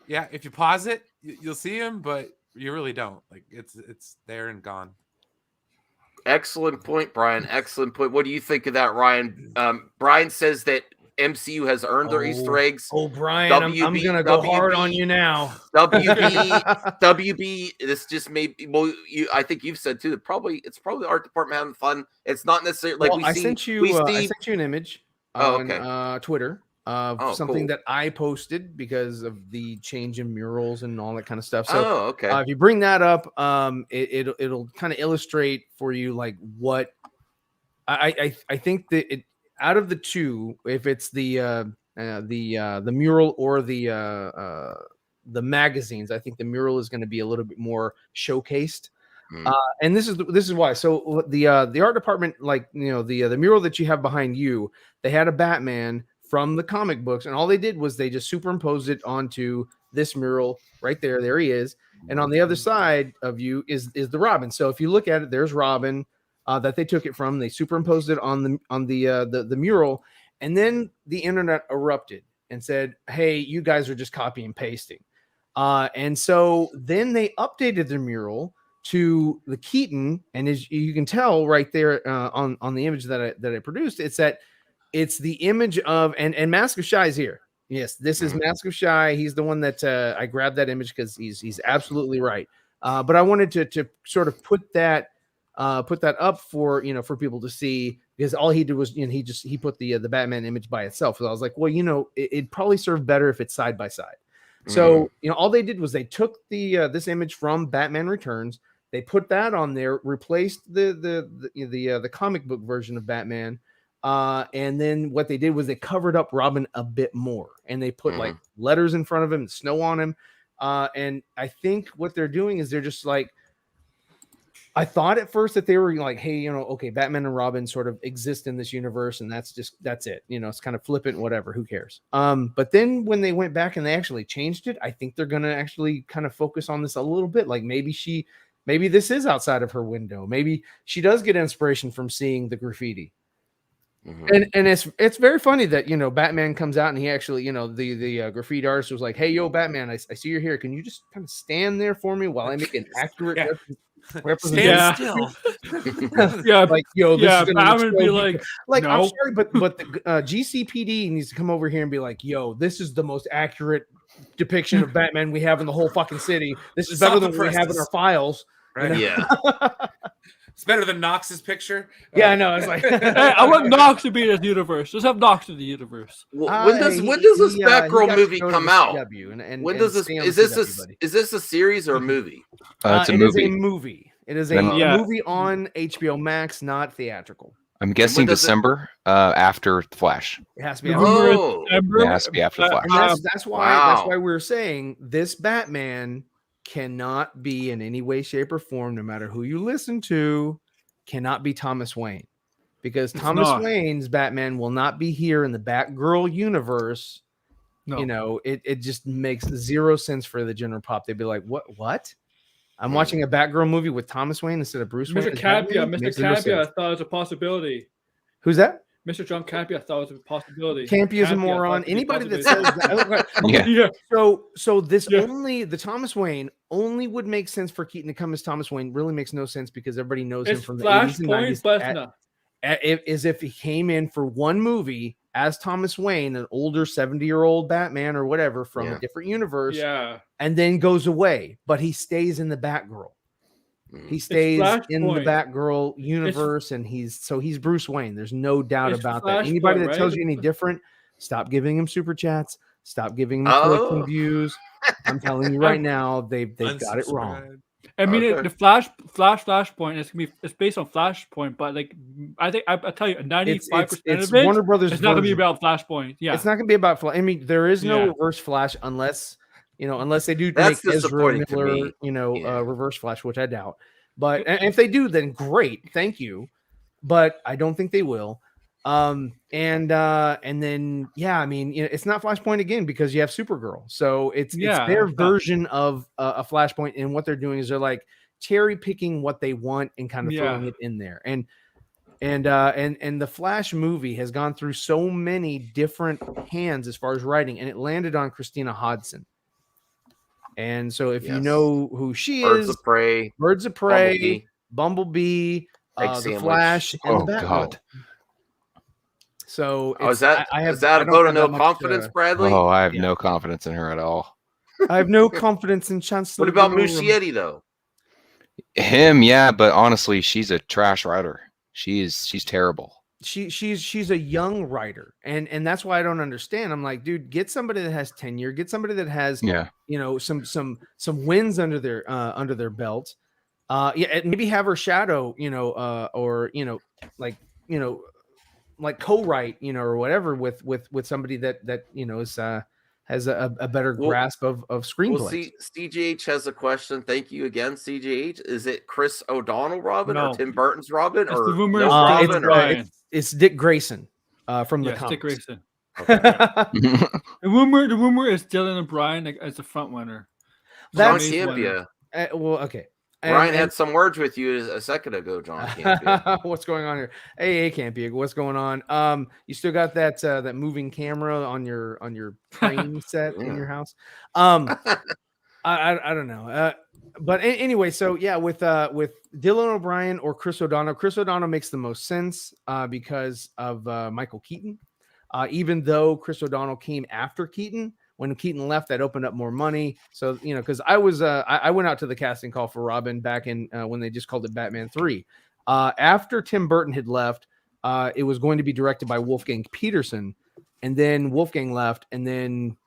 if you pause it, you'll see him, but you really don't. Like it's there and gone. Excellent point, Brian. Excellent point. What do you think of that, Ryan? Brian says that MCU has earned their Easter eggs. Oh, Brian, I'm going to go hard on you now. WB. This just may. Well, I think you've said too. It's probably the art department having fun. It's not necessarily like I sent you an image on Twitter of something that I posted because of the change in murals and all that kind of stuff. So, if you bring that up, it'll kind of illustrate for you like what I think that out of the two, if it's the mural or the magazines, I think the mural is going to be a little bit more showcased. And this is why. So the art department, like the mural that you have behind you, they had a Batman from the comic books, and all they did was they just superimposed it onto this mural right there. There he is, and on the other side of you is the Robin. So if you look at it, there's Robin that they took it from. They superimposed it on the mural, and then the internet erupted and said, "Hey, you guys are just copy and pasting." And so then they updated the mural to the Keaton, and as you can tell right there on the image that I produced, it's the image of and Mask of Shy is here. Yes, this is Mask of Shy. He's the one that I grabbed that image because he's absolutely right. But I wanted to sort of put that up for for people to see, because all he did was he put the Batman image by itself. So I was like, well, it'd probably serve better if it's side by side. So all they did was they took this image from Batman Returns, they put that on there, replaced the comic book version of Batman, and then what they did was they covered up Robin a bit more, and they put like letters in front of him, snow on him, and I think what they're doing is they're just like, I thought at first that they were like, hey, Batman and Robin sort of exist in this universe, and that's it. It's kind of flippant, whatever, who cares? But then when they went back and they actually changed it, I think they're going to actually kind of focus on this a little bit. Like maybe this is outside of her window. Maybe she does get inspiration from seeing the graffiti. And it's very funny that Batman comes out and he actually the graffiti artist was like, hey, yo, Batman, I see you're here, can you just kind of stand there for me while I make an accurate Yeah. still. Yeah, like yo, this yeah, is gonna Batman would be explode. like, I'm no. sorry, but the GCPD needs to come over here and be like, yo, this is the most accurate depiction of Batman we have in the whole fucking city. This is better than what we have in our files. Right. You know? Yeah. It's better than Knox's picture. Yeah, I know. It's like Hey, I want Knox to be in this universe. Let's have Knox in the universe. When does this Batgirl movie come out? When does this? Is this a series or a movie? It's a it movie. is a movie. It is a movie on HBO Max, not theatrical. I'm guessing December after the Flash. It has to be. It has to be after the Flash. And that's why we're saying this Batman cannot be in any way, shape, or form, no matter who you listen to, cannot be Thomas Wayne, because Thomas Wayne's Batman will not be here in the Batgirl universe. No. You know, it just makes zero sense for the general pop. They'd be like, what? I'm watching a Batgirl movie with Thomas Wayne instead of Bruce Wayne. Mr. Capia, I thought it was a possibility. Who's that? Mr. John Capia, I thought it was a possibility. Campy is a moron. Anybody that says that. So this only the Thomas Wayne only would make sense for Keaton to come as Thomas Wayne. Really makes no sense because everybody knows him from the 80s and 90s. As if he came in for one movie as Thomas Wayne, an older 70-year-old Batman or whatever from a different universe, and then goes away, but he stays in the Batgirl. He stays in the Batgirl universe, and he's Bruce Wayne. There's no doubt about that. Anybody that tells you any different, stop giving him super chats. Stop giving him collecting views. I'm telling you right now, they've got it wrong. I mean, the Flashpoint it's based on Flashpoint, but like I think I tell you, 95% of it, Warner Brothers. It's not going to be about Flashpoint. Yeah, it's not going to be about Flash. I mean, there is no Reverse Flash unless they do That's make Ezra disappointing to Miller, me. Reverse Flash, which I doubt. But and if they do, then great, thank you. But I don't think they will. And then I mean, it's not Flashpoint again because you have Supergirl, so it's their version of a Flashpoint. And what they're doing is they're like cherry picking what they want and kind of throwing it in there. And the Flash movie has gone through so many different hands as far as writing, and it landed on Christina Hodson. And so if you know who she is, Birds of Prey, Bumblebee, the Flash, and the Batgirl. God. So is that a vote of no confidence, Bradley? Oh, I have no confidence in her at all. I have no confidence in Chancellor. What about Muschietti though? Him, yeah, but honestly, she's a trash writer. She's terrible. She's a young writer, and that's why I don't understand. I'm like, dude, get somebody that has tenure, get somebody that has some wins under their belt. And maybe have her shadow, or like co-write, or whatever with somebody that is has a better grasp of screenplay. Well, CGH has a question. Thank you again, CGH. Is it Chris O'Donnell Robin or Tim Burton's Robin it's Dick Grayson from the comics. Dick Grayson. The rumor is Dylan O'Brien as the front runner. That's Campia. Okay. Ryan had some words with you a second ago, John. What's going on here? Hey, Campia, what's going on? You still got that moving camera on your train set in your house? I don't know. But anyway, so with Dylan O'Brien or Chris O'Donnell. Chris O'Donnell makes the most sense because of Michael Keaton. Even though Chris O'Donnell came after Keaton. When Keaton left, that opened up more money. So, because I was I went out to the casting call for Robin back in when they just called it Batman 3. After Tim Burton had left, it was going to be directed by Wolfgang Peterson, and then Wolfgang left, and then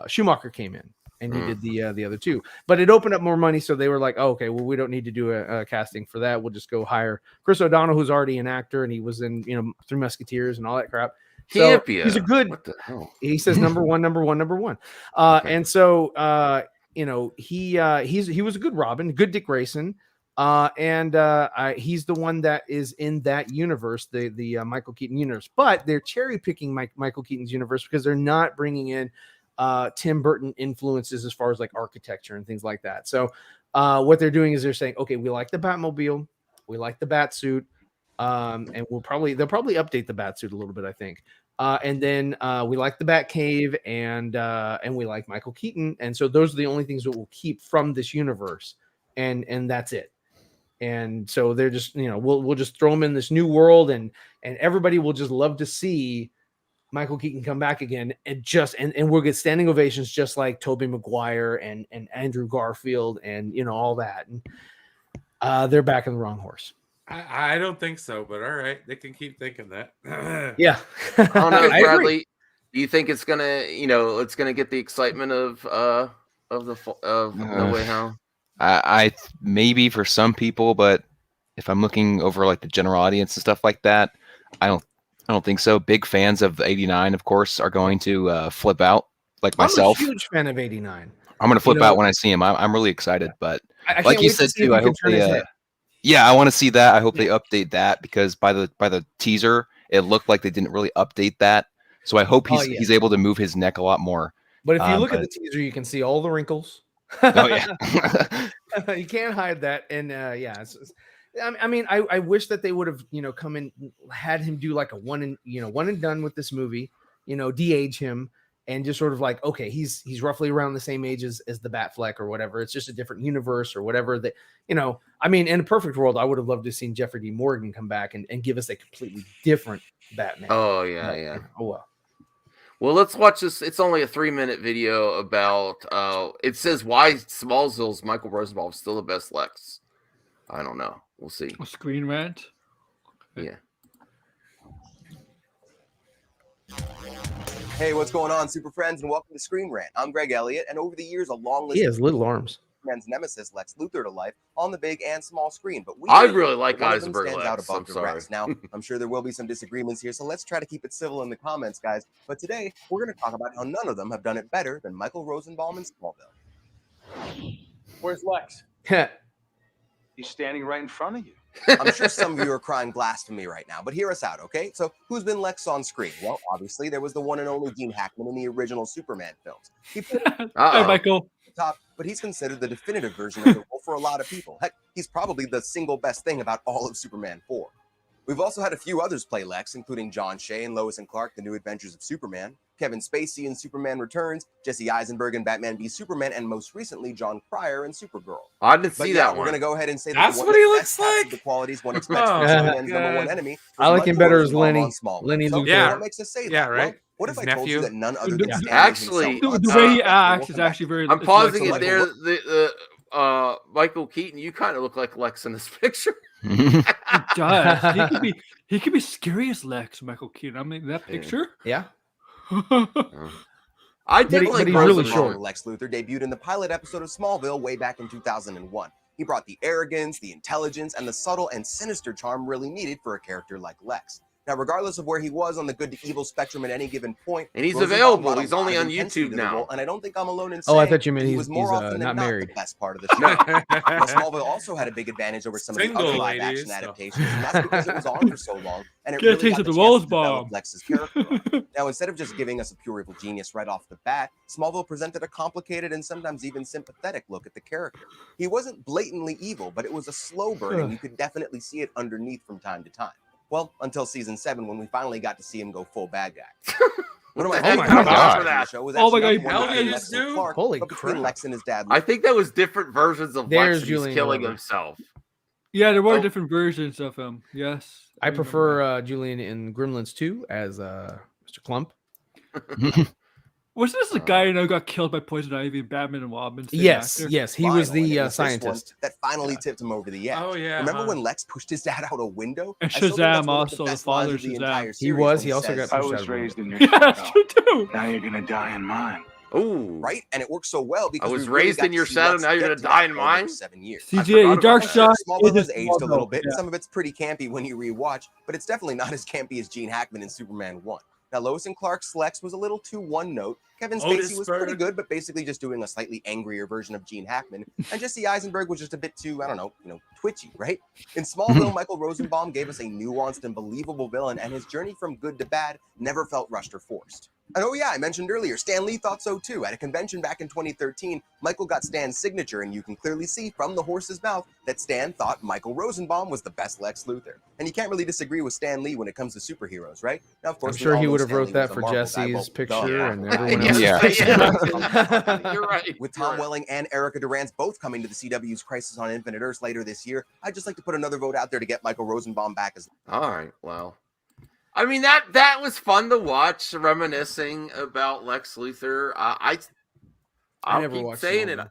Schumacher came in and he did the other two. But it opened up more money, so they were like, "Oh, okay, well, we don't need to do a casting for that. We'll just go hire Chris O'Donnell, who's already an actor, and he was in Three Musketeers and all that crap." So he's a good. What the hell? He says number one. And so he was a good Robin, good Dick Grayson, and he's the one that is in that universe, the Michael Keaton universe. But they're cherry picking Michael Keaton's universe because they're not bringing in Tim Burton influences as far as like architecture and things like that. So what they're doing is they're saying, okay, we like the Batmobile, we like the Batsuit. And they'll probably update the Batsuit a little bit, I think. And then we like the Batcave and we like Michael Keaton. And so those are the only things that we'll keep from this universe. and that's it. And so they're just, we'll just throw him in this new world, and everybody will just love to see Michael Keaton come back again, and we'll get standing ovations just like Tobey Maguire and Andrew Garfield and all that. And they're backing the wrong horse. I don't think so, but all right, they can keep thinking that. Yeah. I don't know, Bradley. Do you think it's gonna, it's gonna get the excitement of No Way Home? I maybe for some people, but if I'm looking over like the general audience and stuff like that, I don't think so. Big fans of the 89, of course, are going to flip out, like myself. I'm a huge fan of 89. I'm going to flip out when I see him. I'm really excited, but like you said too, I hope they. Yeah, I want to see that. I hope they update that, because by the teaser, it looked like they didn't really update that. So I hope he's able to move his neck a lot more. But if you look at the teaser, you can see all the wrinkles. Oh yeah, you can't hide that. And I mean, I wish that they would have come in, had him do like a one and done with this movie. De-age him and just sort of like, okay, he's roughly around the same age as the Batfleck or whatever. It's just a different universe or whatever. That I mean, in a perfect world, I would have loved to have seen Jeffrey D. Morgan come back and give us a completely different Batman. Oh yeah. Oh well. Well, let's watch this. It's only a 3-minute video about. It says why Smallville's Michael Rosenbaum is still the best Lex. I don't know. We'll see. A Screen Rant. Yeah. Hey, what's going on, super friends, and welcome to Screen Rant. I'm Greg Elliott, and over the years, a long list. He has little arms. Man's nemesis Lex Luthor to life on the big and small screen, but I really like Eisenberg Lex. I'm sorry. Now, I'm sure there will be some disagreements here, so let's try to keep it civil in the comments, guys. But today, we're going to talk about how none of them have done it better than Michael Rosenbaum in Smallville. Where's Lex? He's standing right in front of you. I'm sure some of you are crying blasphemy right now, but hear us out, okay? So, who's been Lex on screen? Well, obviously, there was the one and only Gene Hackman in the original Superman films. He put Hi, Michael. Top, but he's considered the definitive version of the role for a lot of people. Heck, he's probably the single best thing about all of Superman 4. We've also had a few others play Lex, including John Shea in Lois and Clark: The New Adventures of Superman, Kevin Spacey in Superman Returns, Jesse Eisenberg in Batman v Superman, and most recently John Cryer in Supergirl. I didn't see that one. We're gonna go ahead and say that's that what he looks like. The qualities one expects from Superman's #1 enemy. I like him better as Lenny. Lenny so, Luthor. yeah. What makes us say that? Yeah, right. Well, what if I told you that none other than actually the way he acts is actually very. I'm pausing it there. The Michael Keaton, you kind of look like Lex in this picture. He does. He could be scary as Lex, Michael Keaton. I mean, that picture. Yeah. I did like really short. Lex Luthor debuted in the pilot episode of Smallville way back in 2001. He brought the arrogance, the intelligence, and the subtle and sinister charm really needed for a character like Lex. Now, regardless of where he was on the good to evil spectrum at any given point, and he's available. He's only on YouTube now, and I don't think I'm alone in saying. Oh, I thought you meant he was more often not than married. Not the best part of the show. Now, Smallville also had a big advantage over some of the other live-action adaptations, and that's because it was on for so long, and it really got the chance to develop Lex's character. Now, instead of just giving us a pure evil genius right off the bat, Smallville presented a complicated and sometimes even sympathetic look at the character. He wasn't blatantly evil, but it was a slow burn, and you could definitely see it underneath from time to time. Well, until season 7, when we finally got to see him go full bad guy. One of my favorite God. for that show was Holy crap. Between Lex and his dad. I think that was different versions of Lex killing himself. Yeah, there were different versions of him. Yes. I prefer Julian in Gremlins 2 as Mr. Clump. Was this the guy who got killed by Poison Ivy in Batman and Robin? Yes, he was the scientist that finally tipped him over the edge. Oh yeah. Remember when Lex pushed his dad out a window? And Shazam also, the father of Shazam. He was. He also got pushed out. I was raised in your Yes, you too. Now you're gonna die in mine. Oh, right, and it worked so well because I was raised in your shadow. Now you're gonna die in mine. 7 years. CJ, Dark Shot. Smallville has aged a little bit, and some of it's pretty campy when you rewatch, but it's definitely not as campy as Gene Hackman in Superman 1. Now, Lois and Clark's Lex was a little too one-note. Kevin Spacey was pretty good, but basically just doing a slightly angrier version of Gene Hackman. And Jesse Eisenberg was just a bit too, I don't know, twitchy, right? In Smallville, Michael Rosenbaum gave us a nuanced and believable villain, and his journey from good to bad never felt rushed or forced. And oh yeah, I mentioned earlier, Stan Lee thought so too. At a convention back in 2013, Michael got Stan's signature, and you can clearly see from the horse's mouth that Stan thought Michael Rosenbaum was the best Lex Luthor. And you can't really disagree with Stan Lee when it comes to superheroes, right? Now, of course, I'm sure he would have wrote that for Jesse's picture and everyone else. You're right. With Tom Welling and Erica Durance both coming to the CW's Crisis on Infinite Earths later this year, I'd just like to put another vote out there to get Michael Rosenbaum back as. All right, well. I mean that was fun to watch, reminiscing about Lex Luthor. I'll never keep watched saying Smallville. it.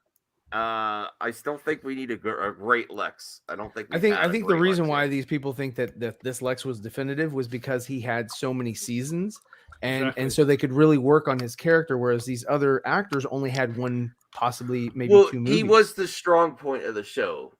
I still think we need a great Lex. I don't think. I think the reason why these people think that this Lex was definitive was because he had so many seasons, and so they could really work on his character, whereas these other actors only had one, possibly maybe two movies. He was the strong point of the show.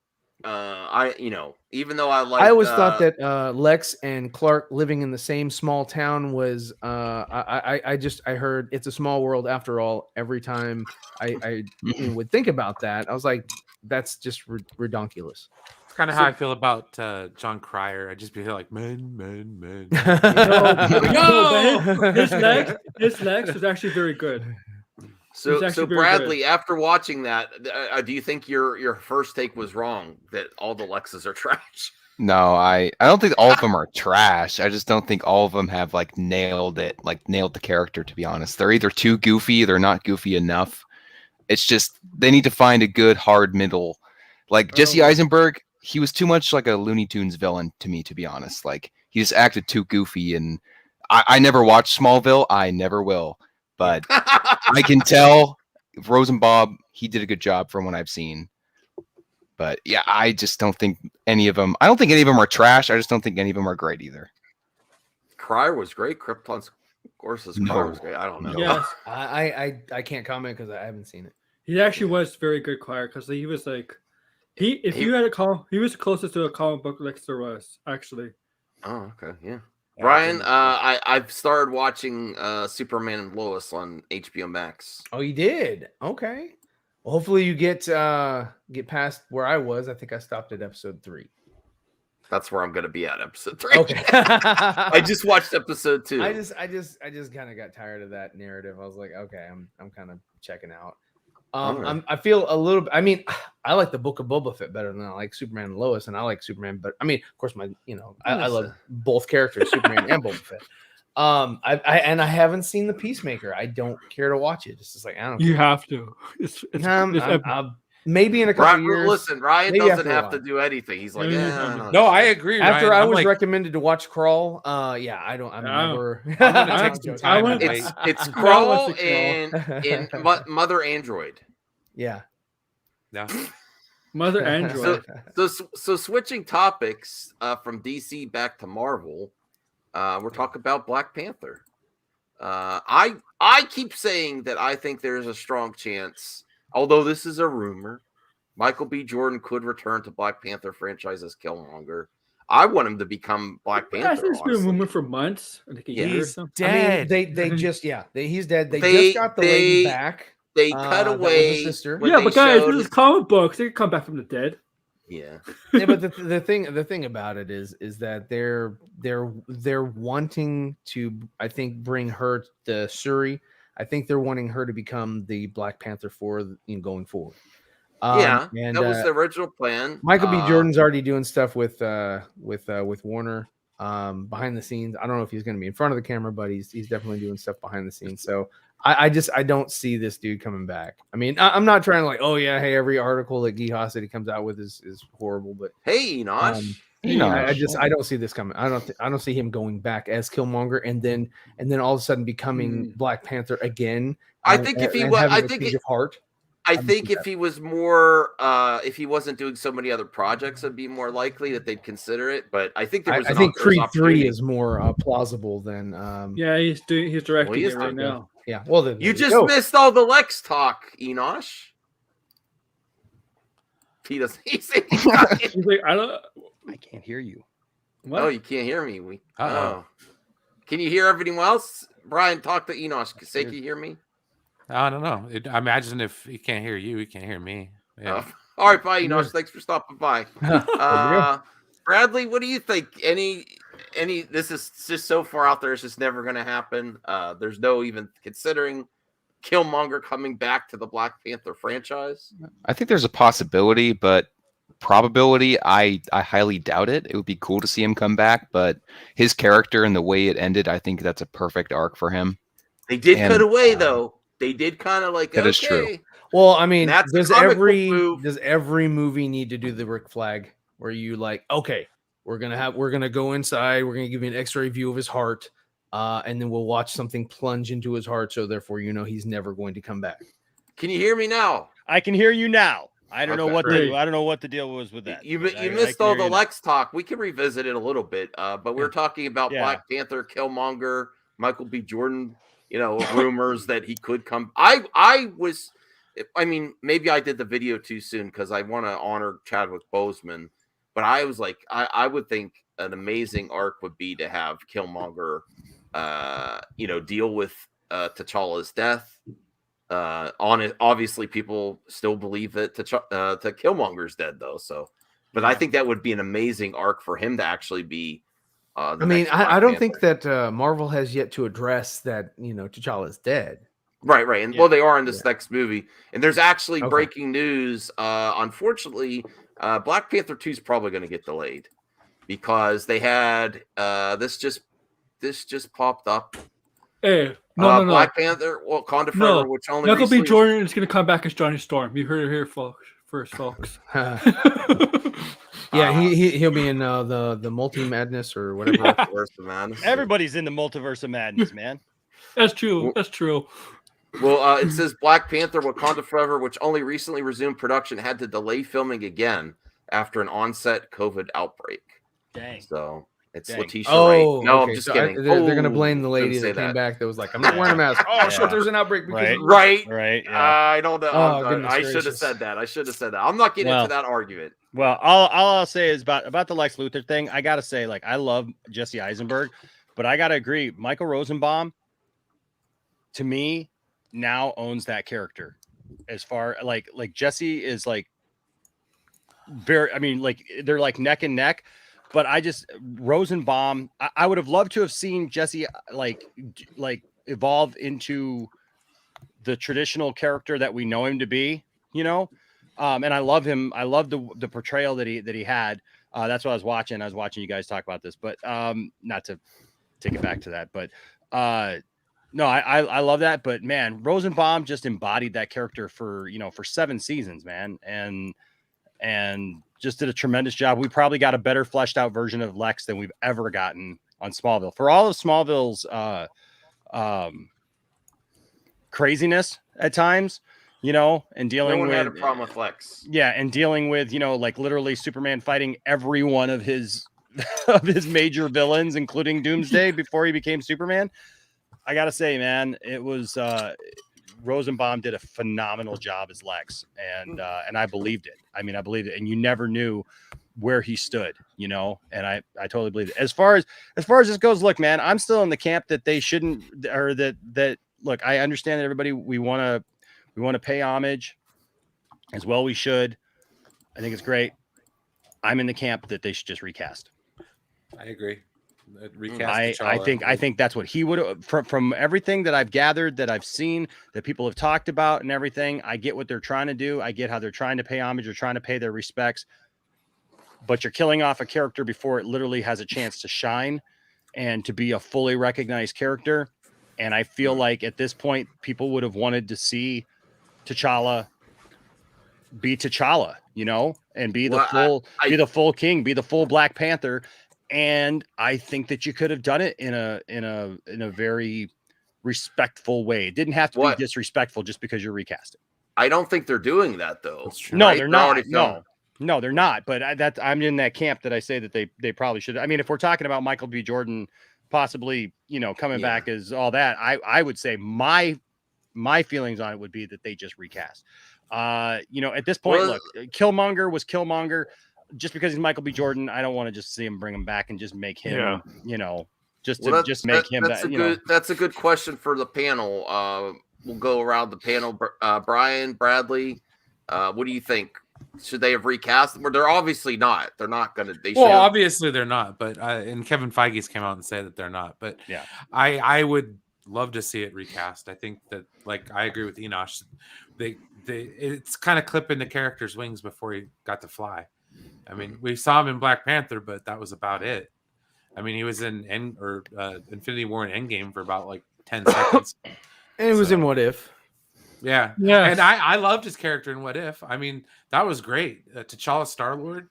Even though I always thought that Lex and Clark living in the same small town was I heard It's a Small World After All every time I would think about that. I was like, that's just redonkulous. It's kind of how I feel about John Cryer. I just be like, man. His Lex was actually very good. So Bradley, after watching that, do you think your first take was wrong, that all the Lexes are trash? No, I don't think all of them are trash. I just don't think all of them have nailed the character, to be honest. They're either too goofy, they're not goofy enough. It's just they need to find a good hard middle. Like Jesse Eisenberg, he was too much like a Looney Tunes villain to me, to be honest. Like he just acted too goofy, and I never watched Smallville, I never will. But I can tell Rosenbaum, he did a good job from what I've seen. But yeah, I just don't think any of them. I don't think any of them are trash. I just don't think any of them are great either. Cryer was great. Krypton's Cryer was great. I don't know. Yes, I can't comment because I haven't seen it. He actually was very good, Cryer, because he was like, he was the closest to a comic book Lex there was actually. Oh, okay, yeah. Ryan, I've started watching Superman and Lois on HBO Max. Oh, you did? Okay. Well, hopefully you get past where I was. I think I stopped at episode 3. That's where I'm going to be at episode 3. Okay. I just watched episode 2. I just kind of got tired of that narrative. I was like, okay, I'm kind of checking out. I feel a little. I mean, I like the Book of Boba Fett better than I like Superman and Lois, and I like Superman. But I mean, of course, I love both characters, Superman and Boba Fett. I haven't seen The Peacemaker. I don't care to watch it. It's just like I don't. You have to. It's maybe in a couple years. Listen, Ryan doesn't have to do anything. He's like, no, I agree. After Ryan. I was recommended to watch Crawl, yeah, I don't. I'm never. I'm gonna take some time. It's Crawl and Mother Android. Yeah. Yeah. Mother Android. So switching topics from DC back to Marvel, we're talking about Black Panther. I keep saying that I think there's a strong chance, although this is a rumor, Michael B. Jordan could return to Black Panther franchise as Killmonger. I want him to become Black Panther. It's been a rumor for months. He's dead. I mean, they just he's dead. They just got the lady back. They cut away. Yeah, but guys, this is comic books. They can come back from the dead. Yeah. Yeah, but the thing about it is that they're wanting to, I think, bring her to Shuri. I think they're wanting her to become the Black Panther going forward. And that was the original plan. Michael B. Jordan's already doing stuff with Warner behind the scenes. I don't know if he's going to be in front of the camera, but he's definitely doing stuff behind the scenes. So I don't see this dude coming back. I mean, I'm not trying to hey, every article that Guy Hossity comes out with is horrible, but hey, Enosh. I don't see this coming. I don't see him going back as Killmonger and then all of a sudden becoming Black Panther again. I think if he was, I think if he was more, if he wasn't doing so many other projects, it'd be more likely that they'd consider it. But I think I think Creed 3 is more plausible than. Yeah, he's directing it right now. Yeah, well, you just missed all the Lex talk, Enosh. He doesn't. He's like, I can't hear you. What? Oh, you can't hear me. Oh, can you hear everything else? Brian, talk to Enosh. Say, can you hear me? I don't know. I imagine if he can't hear you, he can't hear me. Yeah. All right, bye, Enosh. Thanks for stopping by. Bradley, what do you think? this is just so far out there. It's just never going to happen. There's no even considering Killmonger coming back to the Black Panther franchise. I think there's a possibility, but probability, I highly doubt it. It would be cool to see him come back, but his character and the way it ended, I think that's a perfect arc for him. They did cut away though. They did kind of like that is true. Well, I mean, That's does the comic book every move. does every movie need to do the Rick Flag where you like, okay, we're gonna go inside, we're gonna give you an X-ray view of his heart, and then we'll watch something plunge into his heart, so therefore you know he's never going to come back. Can you hear me now? I can hear you now. I don't know Okay, what great. I don't know what the deal was with that. You but I missed can all hear the you now. Lex talk. We can revisit it a little bit, but we're talking about Yeah. Black Panther, Killmonger, Michael B. Jordan. Rumors that he could come. I mean, maybe I did the video too soon because I want to honor Chadwick Boseman, but I was like, I would think an amazing arc would be to have Killmonger, deal with T'Challa's death. On it, obviously, people still believe that Killmonger's dead though. So, but I think that would be an amazing arc for him to actually be. I mean, I don't think that Marvel has yet to address that, T'Challa is dead. Right. And well, they are in this next movie. And there's actually breaking news. Unfortunately, Black Panther 2 is probably going to get delayed because they had this just popped up. Hey, no. Black Panther, Wakanda Forever, which only Michael B. recently- Jordan is going to come back as Johnny Storm. You heard it here, first, folks. Yeah, he'll be in the multi madness or whatever. Everybody's in the multiverse of madness, man. That's true. That's true. Well, it says Black Panther Wakanda Forever, which only recently resumed production, had to delay filming again after an onset COVID outbreak. Dang. So it's Dang. Letitia Oh, Wright. No, okay. I'm just So kidding. they're going to blame the Shouldn't lady say that came that. back that was like, I'm not wearing a mask. Oh, shit, there's an outbreak. Because Right. Yeah. I don't know. Oh, goodness I should have gracious. said that. I'm not getting Well, into that argument. Well, all I'll say is about the Lex Luthor thing. I gotta say, like, I love Jesse Eisenberg, but I gotta agree, Michael Rosenbaum, to me, now owns that character. As far like Jesse is like very. I mean, like they're like neck and neck. But Rosenbaum, I would have loved to have seen Jesse like evolve into the traditional character that we know him to be, and I love him. I love the portrayal that he had. That's what I was watching. I was watching you guys talk about this, but not to take it back to that, but no, I love that. But man, Rosenbaum just embodied that character for 7 seasons, man, and just did a tremendous job. We probably got a better fleshed out version of Lex than we've ever gotten on Smallville. For all of Smallville's craziness at times, and dealing No one with had a problem with Lex. Yeah, and dealing with, like literally Superman fighting every one of his of his major villains, including Doomsday before he became Superman. I gotta say, man, it was Rosenbaum did a phenomenal job as Lex, and I believed it. I mean, I believed it, and you never knew where he stood, and I totally believe it. As far as this goes, look, man, I'm still in the camp that they shouldn't, or that look, I understand that everybody we want to pay homage as well. We should. I think it's great. I'm in the camp that they should just recast. I agree. Recast I think that's what he would from everything that I've gathered, that I've seen, that people have talked about and everything. I get what they're trying to do. I get how they're trying to pay homage or trying to pay their respects, but you're killing off a character before it literally has a chance to shine and to be a fully recognized character. And I feel like at this point, people would have wanted to see T'Challa be T'Challa, and be the full king, be the full Black Panther. And I think that you could have done it in a very respectful way. It didn't have to be disrespectful just because you're recasting. I don't think they're doing that though. No, right? they're not. No, No, they're not. But I'm in that camp that I say that they probably should. I mean, if we're talking about Michael B. Jordan possibly, coming back as all that, I would say my feelings on it would be that they just recast. At this point, look, Killmonger was Killmonger. Just because he's Michael B. Jordan, I don't want to just see him bring him back and just make him, just make him that. That's a good question for the panel. We'll go around the panel. Brian, Bradley, what do you think? should they have recast them? Or they're obviously not. They're not going to. They Well, should. obviously they're not, but and Kevin Feige's came out and said that they're not. But yeah, I would love to see it recast. I think that, like, I agree with Enosh. It's kind of clipping the character's wings before he got to fly. I mean, we saw him in Black Panther, but that was about it. I mean, he was in Infinity War and Endgame for about like 10 seconds. And it was in What If. Yeah. Yes. And I loved his character in What If. I mean, that was great. T'Challa Star-Lord,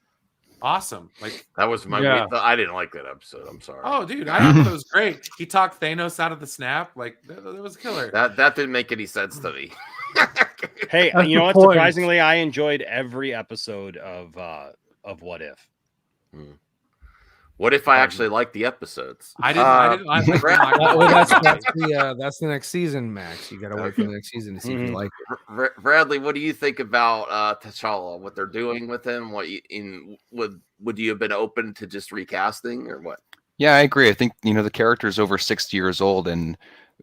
awesome. Like, that was my I didn't like that episode. I'm sorry. Oh, dude, I thought that was great. He talked Thanos out of the snap. Like, that was killer. That didn't make any sense to me. Hey, That's you know the what? point. Surprisingly, I enjoyed every episode of What If. What if I actually liked the episodes? I didn't like them. Well, that's the next season, Max. You got to wait for the next season to see if you like it. Bradley, what do you think about T'Challa? What they're doing with him? Would you have been open to just recasting or what? Yeah, I agree. I think the character is over 60 years old, and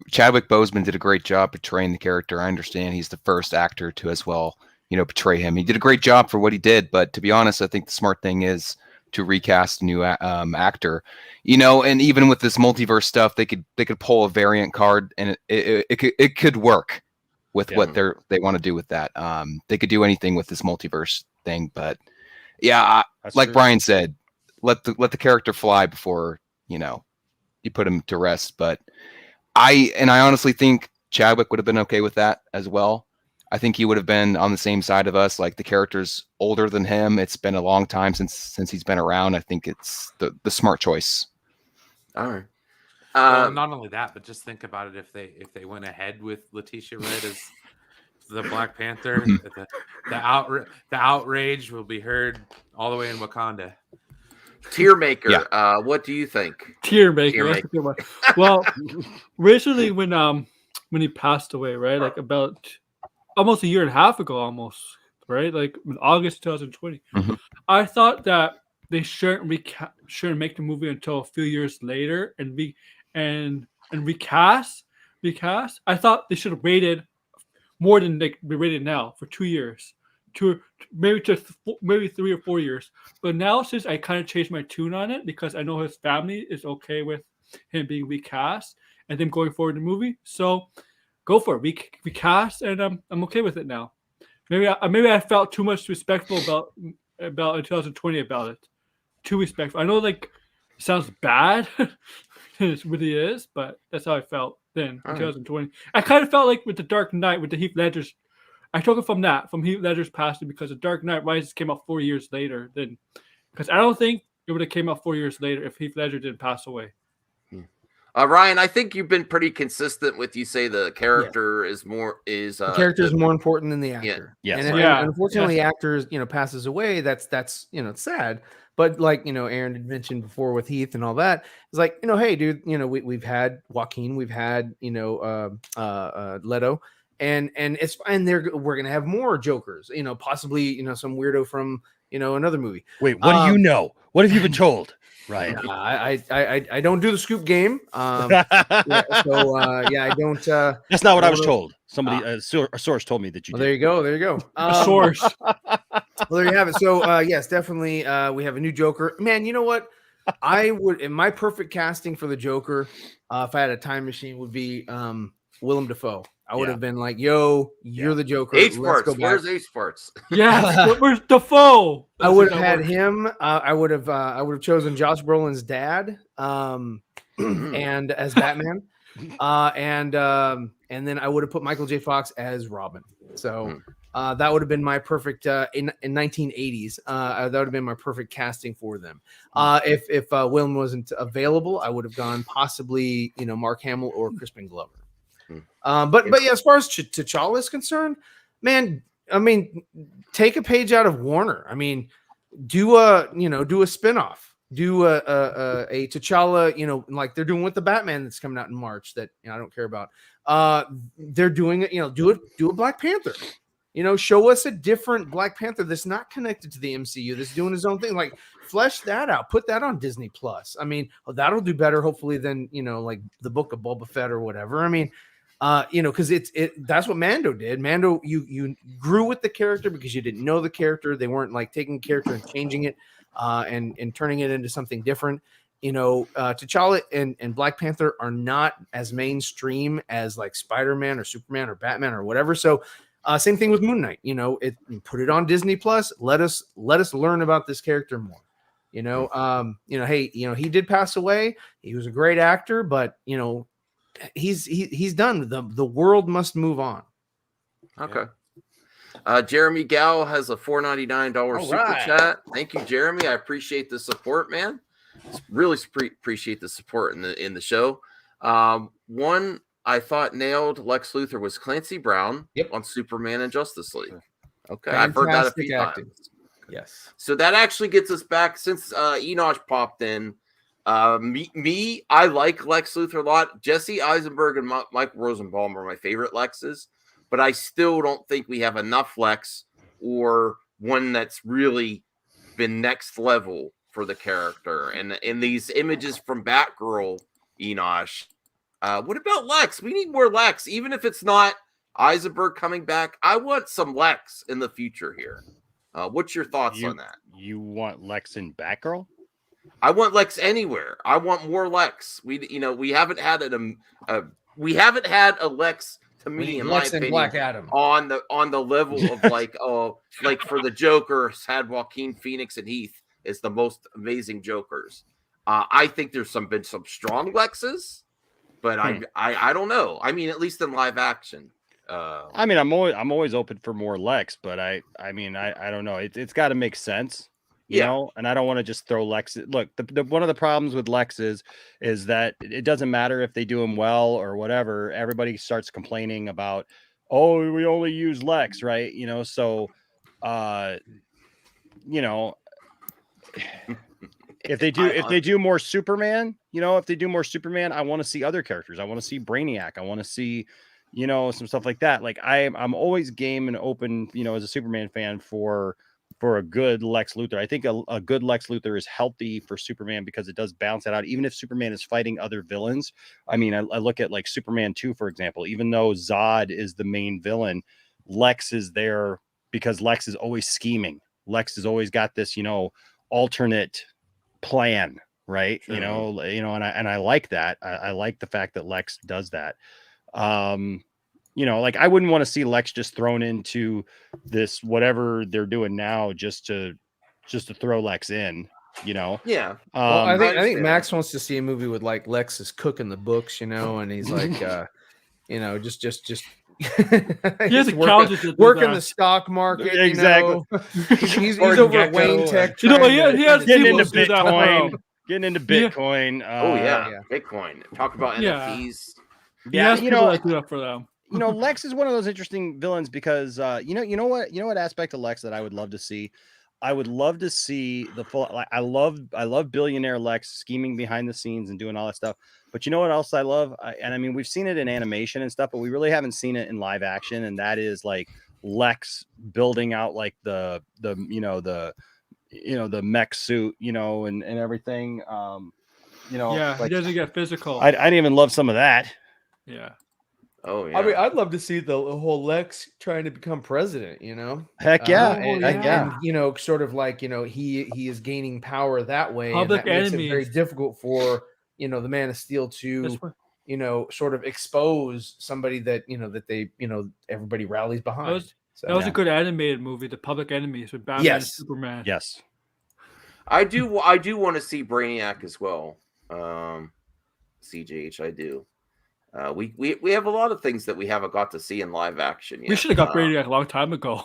Chadwick Boseman did a great job portraying the character. I understand he's the first actor to as well, portray him. He did a great job for what he did, but to be honest, I think the smart thing is to recast a new actor, and even with this multiverse stuff, they could pull a variant card, and it could work with what they want to do with that. They could do anything with this multiverse thing, but yeah, like Brian said, let the character fly before you put him to rest. But I honestly think Chadwick would have been okay with that as well. I think he would have been on the same side of us. Like, the character's older than him. It's been a long time since he's been around. I think it's the smart choice. All right. Well, not only that, but just think about it. If they went ahead with Letitia Wright as the Black Panther, the outrage will be heard all the way in Wakanda. Tearmaker, what do you think? Tearmaker. That's a good one. Well, recently when he passed away, right? Like about almost a year and a half ago, almost, right? Like in August 2020. I thought that they shouldn't make the movie until a few years later and recast. I thought they should have waited more than they waited now for 2 years, maybe 3 or 4 years. But now, since I kind of changed my tune on it, because I know his family is okay with him being recast and them going forward in the movie, so go for it. Recast, and I'm okay with it now. Maybe I felt too much respectful about in 2020 about it. Too respectful. I know, like, it sounds bad. It really is, but that's how I felt then in 2020. I kind of felt like with the Dark Knight, with the Heath Ledger's. I took it from Heath Ledger's passing, because the Dark Knight Rises came out 4 years later. Because I don't think it would have came out 4 years later if Heath Ledger didn't pass away. Ryan, I think you've been pretty consistent with you say the character is more the character is more important than the actor. Yeah. And unfortunately, actors passes away. That's it's sad. But like Aaron had mentioned before with Heath and all that, it's like hey, dude, we've had Joaquin, we've had Leto, and it's fine. We're gonna have more Jokers, possibly some weirdo from another movie. Wait, what do you know? What have you been told? Right. I don't do the scoop game. I don't. That's not what I was told. Somebody, a source told me that you. Well, there you go. There you go. A source. Well, there you have it. So yes, definitely, we have a new Joker. Man, you know what? I would, in my perfect casting for the Joker, if I had a time machine, would be Willem Dafoe. I would have been like, "Yo, you're the Joker." H-Parts. Where's H-Parts? Yeah, where's Dafoe? I would have had him. I would have chosen Josh Brolin's dad, and as Batman, and then I would have put Michael J. Fox as Robin. So that would have been my perfect in 1980s. That would have been my perfect casting for them. If Willem wasn't available, I would have gone possibly Mark Hamill or Crispin Glover. But yeah, as far as T'Challa is concerned, man, I mean, take a page out of Warner. I mean, do a spinoff, do a T'Challa, like they're doing with the Batman that's coming out in March that I don't care about. They're doing it, do a Black Panther. Show us a different Black Panther that's not connected to the MCU, that's doing his own thing. Like, flesh that out, put that on Disney Plus. I mean, that'll do better, hopefully, than like the Book of Boba Fett or whatever. I mean, because that's what Mando did. Mando, you grew with the character because you didn't know the character. They weren't like taking character and changing it and turning it into something different. T'Challa and Black Panther are not as mainstream as like Spider-Man or Superman or Batman or whatever. So same thing with Moon Knight. Put it on Disney Plus. Let us learn about this character more. Hey, he did pass away. He was a great actor, but he's done. The world must move on. Okay. Jeremy Gow has a $4.99 super chat. Thank you, Jeremy. I appreciate the support, man. Really appreciate the support in the show. One I thought nailed Lex Luthor was Clancy Brown on Superman and Justice League. Okay, I've heard that a few times. Yes. So that actually gets us back since Enosh popped in. I like Lex Luthor a lot. Jesse Eisenberg and Mike Rosenbaum are my favorite Lexes, but I still don't think we have enough Lex or one that's really been next level for the character. And in these images from Batgirl, Enosh, what about Lex? We need more Lex, even if it's not Eisenberg coming back. I want some Lex in the future here. What's your thoughts on that? You want Lex in Batgirl? I want Lex anywhere. I want more Lex. We haven't had a Lex to me, in my opinion, Black Adam on the level of like for the Joker had Joaquin Phoenix and Heath is the most amazing Jokers. I think there's been some strong Lexes, but I don't know. I mean, at least in live action. I mean, I'm always open for more Lex, but I don't know. It's got to make sense, you know. And I don't want to just throw Lex. Look, one of the problems with Lex is that it doesn't matter if they do him well or whatever. Everybody starts complaining about, oh, we only use Lex, right? So, if they do more Superman, I want to see other characters. I want to see Brainiac. I want to see, some stuff like that. Like I'm always game and open, as a Superman fan for a good Lex Luthor. I think a good Lex Luthor is healthy for Superman because it does balance that out. Even if Superman is fighting other villains. I mean, I look at like Superman 2, for example, even though Zod is the main villain, Lex is there because Lex is always scheming. Lex has always got this, alternate plan, right? Sure. And I like that. I like the fact that Lex does that. Like I wouldn't want to see Lex just thrown into this whatever they're doing now just to throw Lex in, Yeah. I think Max wants to see a movie with like Lex is cooking the books, and he's like just he has working the stock market. Exactly. He's over at Wayne Tech. He has getting into Bitcoin. Getting into Bitcoin. Bitcoin. Talk about NFTs. Yeah, do that for them. Lex is one of those interesting villains because you know what aspect of Lex that I would love to see. I would love to see the full. Like, I love billionaire Lex scheming behind the scenes and doing all that stuff. But you know what else I love? I mean, we've seen it in animation and stuff, but we really haven't seen it in live action. And that is like Lex building out like the mech suit, and everything. He like, doesn't get physical. I'd even love some of that. Yeah. Oh yeah. I mean, I'd love to see the whole Lex trying to become president. Heck yeah. And sort of like he is gaining power that way. Public and that makes enemies. it very difficult for the Man of Steel to sort of expose somebody that that they everybody rallies behind. That was a good animated movie, The Public Enemies with Batman and Superman. Yes. I do want to see Brainiac as well. CJH, I do. We have a lot of things that we haven't got to see in live action yet. We should have got Brainiac a long time ago.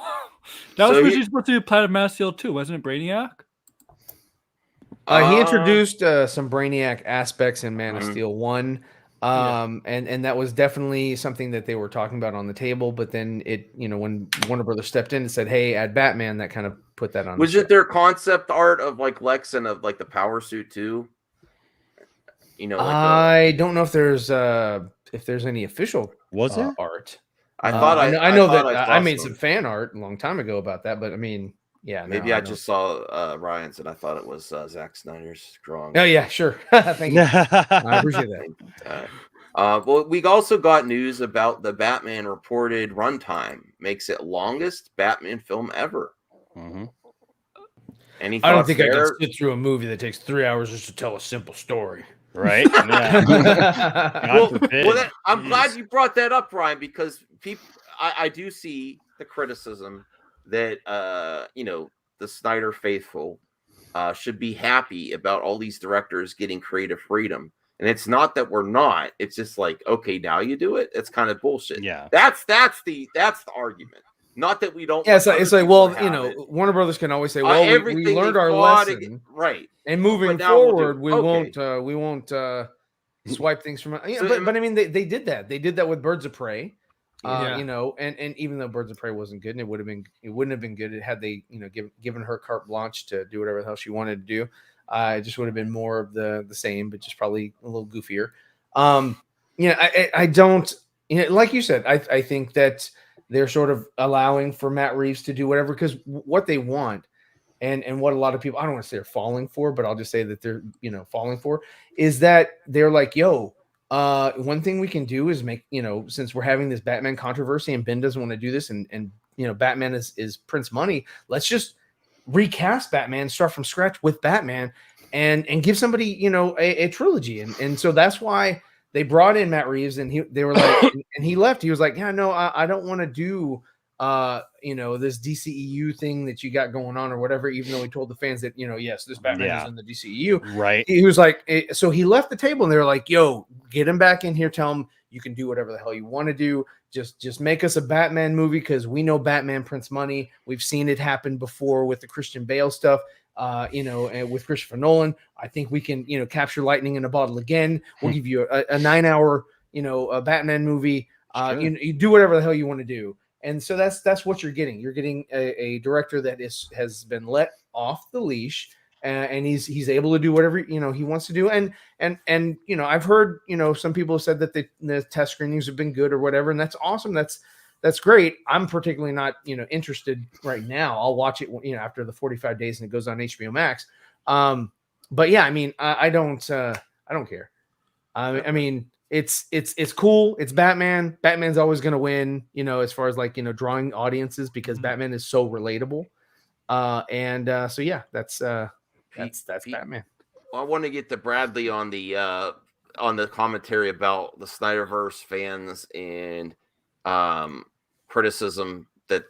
That was originally supposed to be Planet Man of Steel 2, wasn't it, Brainiac? He introduced some Brainiac aspects in Man of Steel 1. And that was definitely something that they were talking about on the table, but then when Warner Brothers stepped in and said, hey, add Batman, that kind of put that on. Was it their concept art of like Lex and of like the power suit too? I don't know if there's any official art. I thought I know that I made some fan art a long time ago about that, but I mean, maybe I just saw Ryan's and I thought it was Zack Snyder's drawing. Oh yeah, sure. Thank you. I appreciate that. Well, we also got news about the Batman reported runtime. Makes it longest Batman film ever. Any I don't thoughts think I there? can sit through a movie that takes 3 hours just to tell a simple story. Right? Yeah. I'm glad you brought that up, Ryan, because I do see the criticism that the Snyder faithful should be happy about all these directors getting creative freedom. And it's not that we're not. It's just like, okay, now you do it. It's kind of bullshit. Yeah. That's the argument. Not that we don't. Yeah, it's like well, it. Warner Brothers can always say, well, we learned our lesson, right? And moving forward, we won't swipe things from. But I mean, they did that. They did that with Birds of Prey. And even though Birds of Prey wasn't good, and it wouldn't have been good had they given her carte blanche to do whatever the hell she wanted to do. It just would have been more of the same, but just probably a little goofier. I don't, like you said, I think that they're sort of allowing for Matt Reeves to do whatever, because what they want and what a lot of people, I don't want to say they're falling for, but I'll just say that they're, falling for, is that they're like, yo, one thing we can do is make, since we're having this Batman controversy and Ben doesn't want to do this, and Batman is Prince Money, let's just recast Batman, start from scratch with Batman, and give somebody, a trilogy. And so that's why they brought in Matt Reeves, and they were like, and he left. He was like, yeah, no, I don't want to do, this DCEU thing that you got going on or whatever, even though he told the fans that, yes, this Batman is in the DCEU. Right. He was like, so he left the table, and they were like, yo, get him back in here. Tell him you can do whatever the hell you want to do. Just make us a Batman movie, because we know Batman prints money. We've seen it happen before with the Christian Bale stuff. And with Christopher Nolan, I think we can, capture lightning in a bottle again. We'll give you a 9-hour, a Batman movie. You do whatever the hell you want to do. And so that's what you're getting. You're getting a director that has been let off the leash, and he's able to do whatever he wants to do. And I've heard some people have said that the test screenings have been good or whatever, and that's awesome. That's great. I'm particularly not interested right now. I'll watch it after the 45 days and it goes on HBO Max. But yeah, I mean, I don't care. I mean, it's cool. It's Batman. Batman's always going to win, as far as drawing audiences, because Batman is so relatable. So yeah, that's Batman. I want to get to Bradley on the commentary about the SnyderVerse fans and criticism that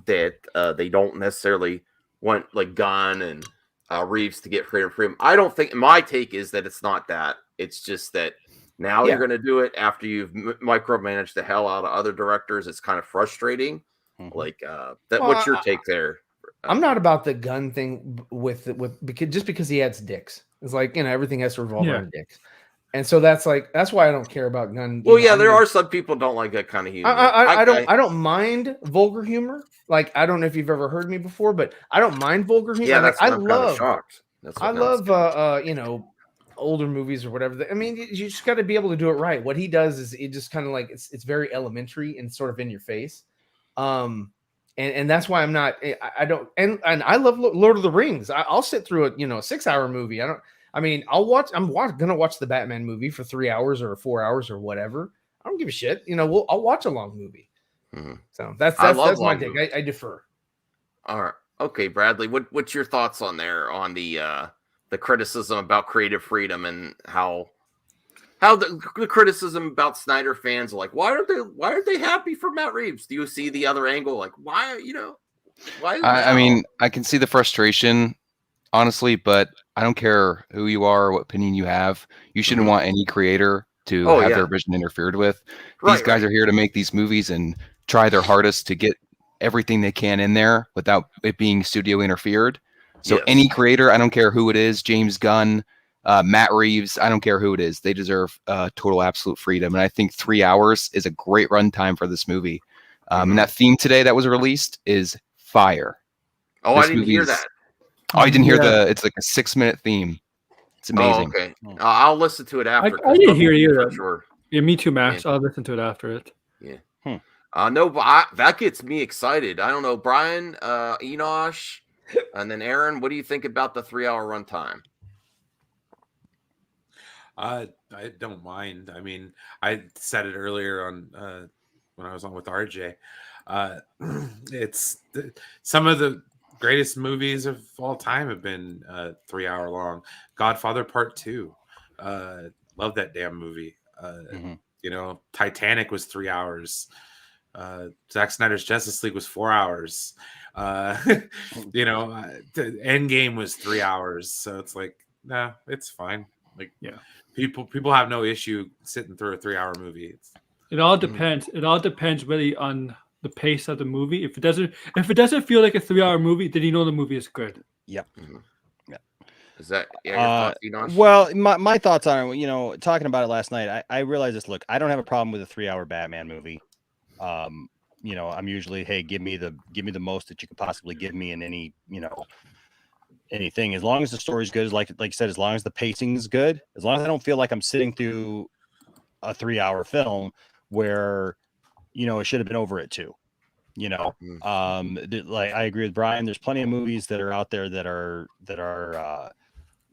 they don't necessarily want Gunn and Reeves to get creative freedom. I don't think, my take is that it's not that. It's just that now you're going to do it after you've micromanaged the hell out of other directors. It's kind of frustrating. What's your take there? I'm not about the Gunn thing because he adds dicks. It's like, everything has to revolve around dicks. And so that's why I don't care about Gunn. Well, there are some people don't like that kind of humor. I don't mind vulgar humor. Like, I don't know if you've ever heard me before, but I don't mind vulgar humor. Yeah, I'm kind of shocked. I love older movies or whatever. I mean, you just got to be able to do it right. What he does is it just kind of it's very elementary and sort of in your face. And that's why I'm not. I don't. And I love Lord of the Rings. I'll sit through a 6-hour movie. I'll watch. I'm gonna watch the Batman movie for 3 hours or 4 hours or whatever. I don't give a shit. I'll watch a long movie. Mm-hmm. So that's my take. I defer. All right. Okay, Bradley. What's your thoughts on the criticism about creative freedom and how the criticism about Snyder fans are like, why aren't they happy for Matt Reeves? Do you see the other angle? Like, why? Why? I mean, I can see the frustration, honestly, but I don't care who you are or what opinion you have. You shouldn't want any creator to have their vision interfered with. These guys are here to make these movies and try their hardest to get everything they can in there without it being studio interfered. So any creator, I don't care who it is, James Gunn, Matt Reeves, I don't care who it is. They deserve total absolute freedom. And I think 3 hours is a great runtime for this movie. And that theme today that was released is fire. Oh, I didn't hear that. Oh, you didn't hear it's like a 6-minute theme. It's amazing. Oh, okay. I'll listen to it after. I didn't hear you. Sure. Yeah, me too, Max. I'll listen to it after it. Yeah. No, but that gets me excited. I don't know, Brian, Enosh, and then Aaron. What do you think about the 3-hour runtime? I don't mind. I mean, I said it earlier on when I was on with RJ. It's some of the greatest movies of all time have been 3 hour long. Godfather Part 2. Love that damn movie. You know, Titanic was 3 hours. Zack Snyder's Justice League was 4 hours. You know, Endgame was 3 hours. So it's like, nah, it's fine. Like, yeah, people have no issue sitting through a 3 hour movie. It all depends. It all depends really on the pace of the movie. If it doesn't feel like a 3 hour movie, then you know the movie is good. Yep. Yeah. Is that your thoughts, Enosh? Well, my thoughts on it, you know, talking about it last night, I realized this. Look, I don't have a problem with a 3 hour Batman movie. You know, I'm usually, hey, give me the most that you could possibly give me in any, you know, anything. As long as the story's good, like you said, as long as the pacing is good, as long as I don't feel like I'm sitting through a 3 hour film where, you know, it should have been over at 2. You know, like I agree with Brian. There's plenty of movies that are out there that are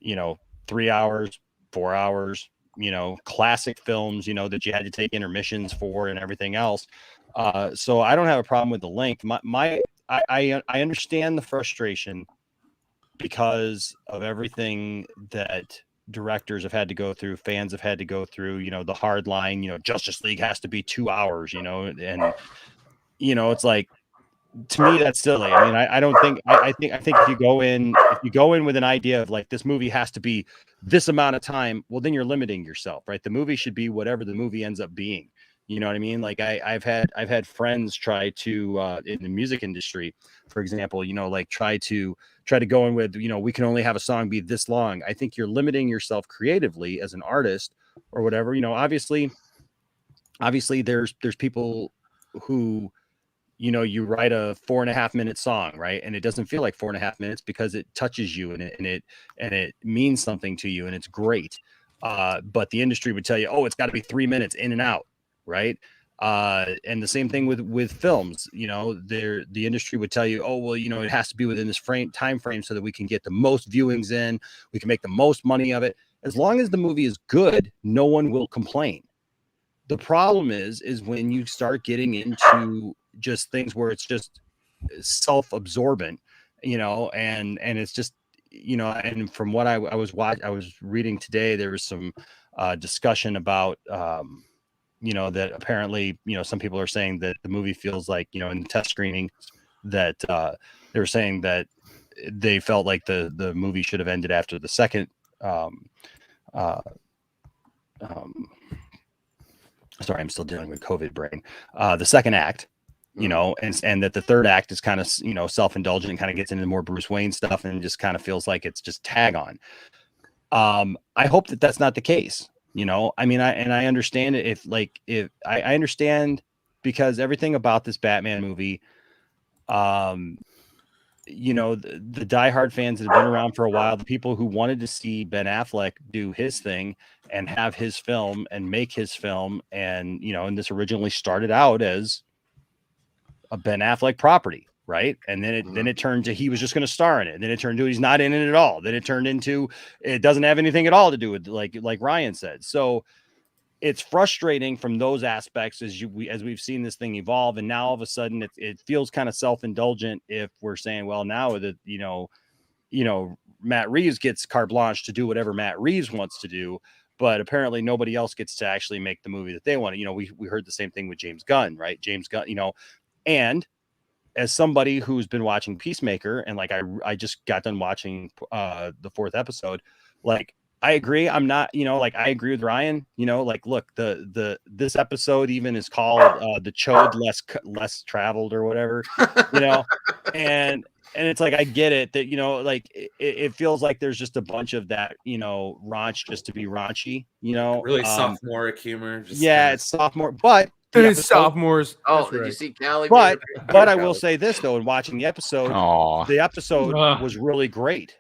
you know, 3 hours, 4 hours, you know, classic films, you know, that you had to take intermissions for and everything else. So I don't have a problem with the length. I understand the frustration because of everything that directors have had to go through, fans have had to go through, you know, the hard line, you know, Justice League has to be 2 hours, you know, and you know, it's like, to me, that's silly. I mean, I don't think, I think if you go in with an idea of like, this movie has to be this amount of time, well, then you're limiting yourself, right? The movie should be whatever the movie ends up being. You know what I mean? Like I've had friends try to, in the music industry, for example, you know, like try to go in with, you know, we can only have a song be this long. I think you're limiting yourself creatively as an artist or whatever, you know, obviously there's people who, you know, you write a 4.5 minute song, right? And it doesn't feel like 4.5 minutes because it touches you and it means something to you and it's great. But the industry would tell you, oh, it's got to be 3 minutes in and out, right? And the same thing with films, you know, the industry would tell you, oh, well, you know, it has to be within this time frame so that we can get the most viewings in, we can make the most money of it. As long as the movie is good, no one will complain. The problem is when you start getting into just things where it's just self-absorbent, you know, and it's just, you know, and from what I was reading today, there was some discussion about, you know, that apparently, you know, some people are saying that the movie feels like, you know, in the test screening that they were saying that they felt like the movie should have ended after the second, sorry, I'm still dealing with COVID brain. The second act, you know, and that the third act is kind of, you know, self-indulgent and kind of gets into more Bruce Wayne stuff and just kind of feels like it's just tag on. I hope that that's not the case. You know, I mean, I understand it if I understand because everything about this Batman movie, you know, the diehard fans that have been around for a while, the people who wanted to see Ben Affleck do his thing and have his film and make his film. And, you know, and this originally started out as a Ben Affleck property, right? And then it turned to he was just going to star in it. And then it turned to he's not in it at all. Then it turned into it doesn't have anything at all to do with like Ryan said. So it's frustrating from those aspects as we've seen this thing evolve. And now all of a sudden it feels kind of self-indulgent if we're saying, well, now that, you know, Matt Reeves gets carte blanche to do whatever Matt Reeves wants to do, but apparently nobody else gets to actually make the movie that they want. You know, we heard the same thing with James Gunn, right? James Gunn, you know, and as somebody who's been watching Peacemaker and like I just got done watching the 4th episode, like I agree. I'm not, you know, like I agree with Ryan, you know, like, look, this episode even is called the Chode less traveled or whatever, you know, and it's like, I get it that, you know, like it feels like there's just a bunch of that, you know, raunch just to be raunchy, you know, really sophomoric humor. Yeah, it's sophomore, but it's sophomores. Oh, did you see Callie? But I will say this though, in watching the episode, the episode was really great.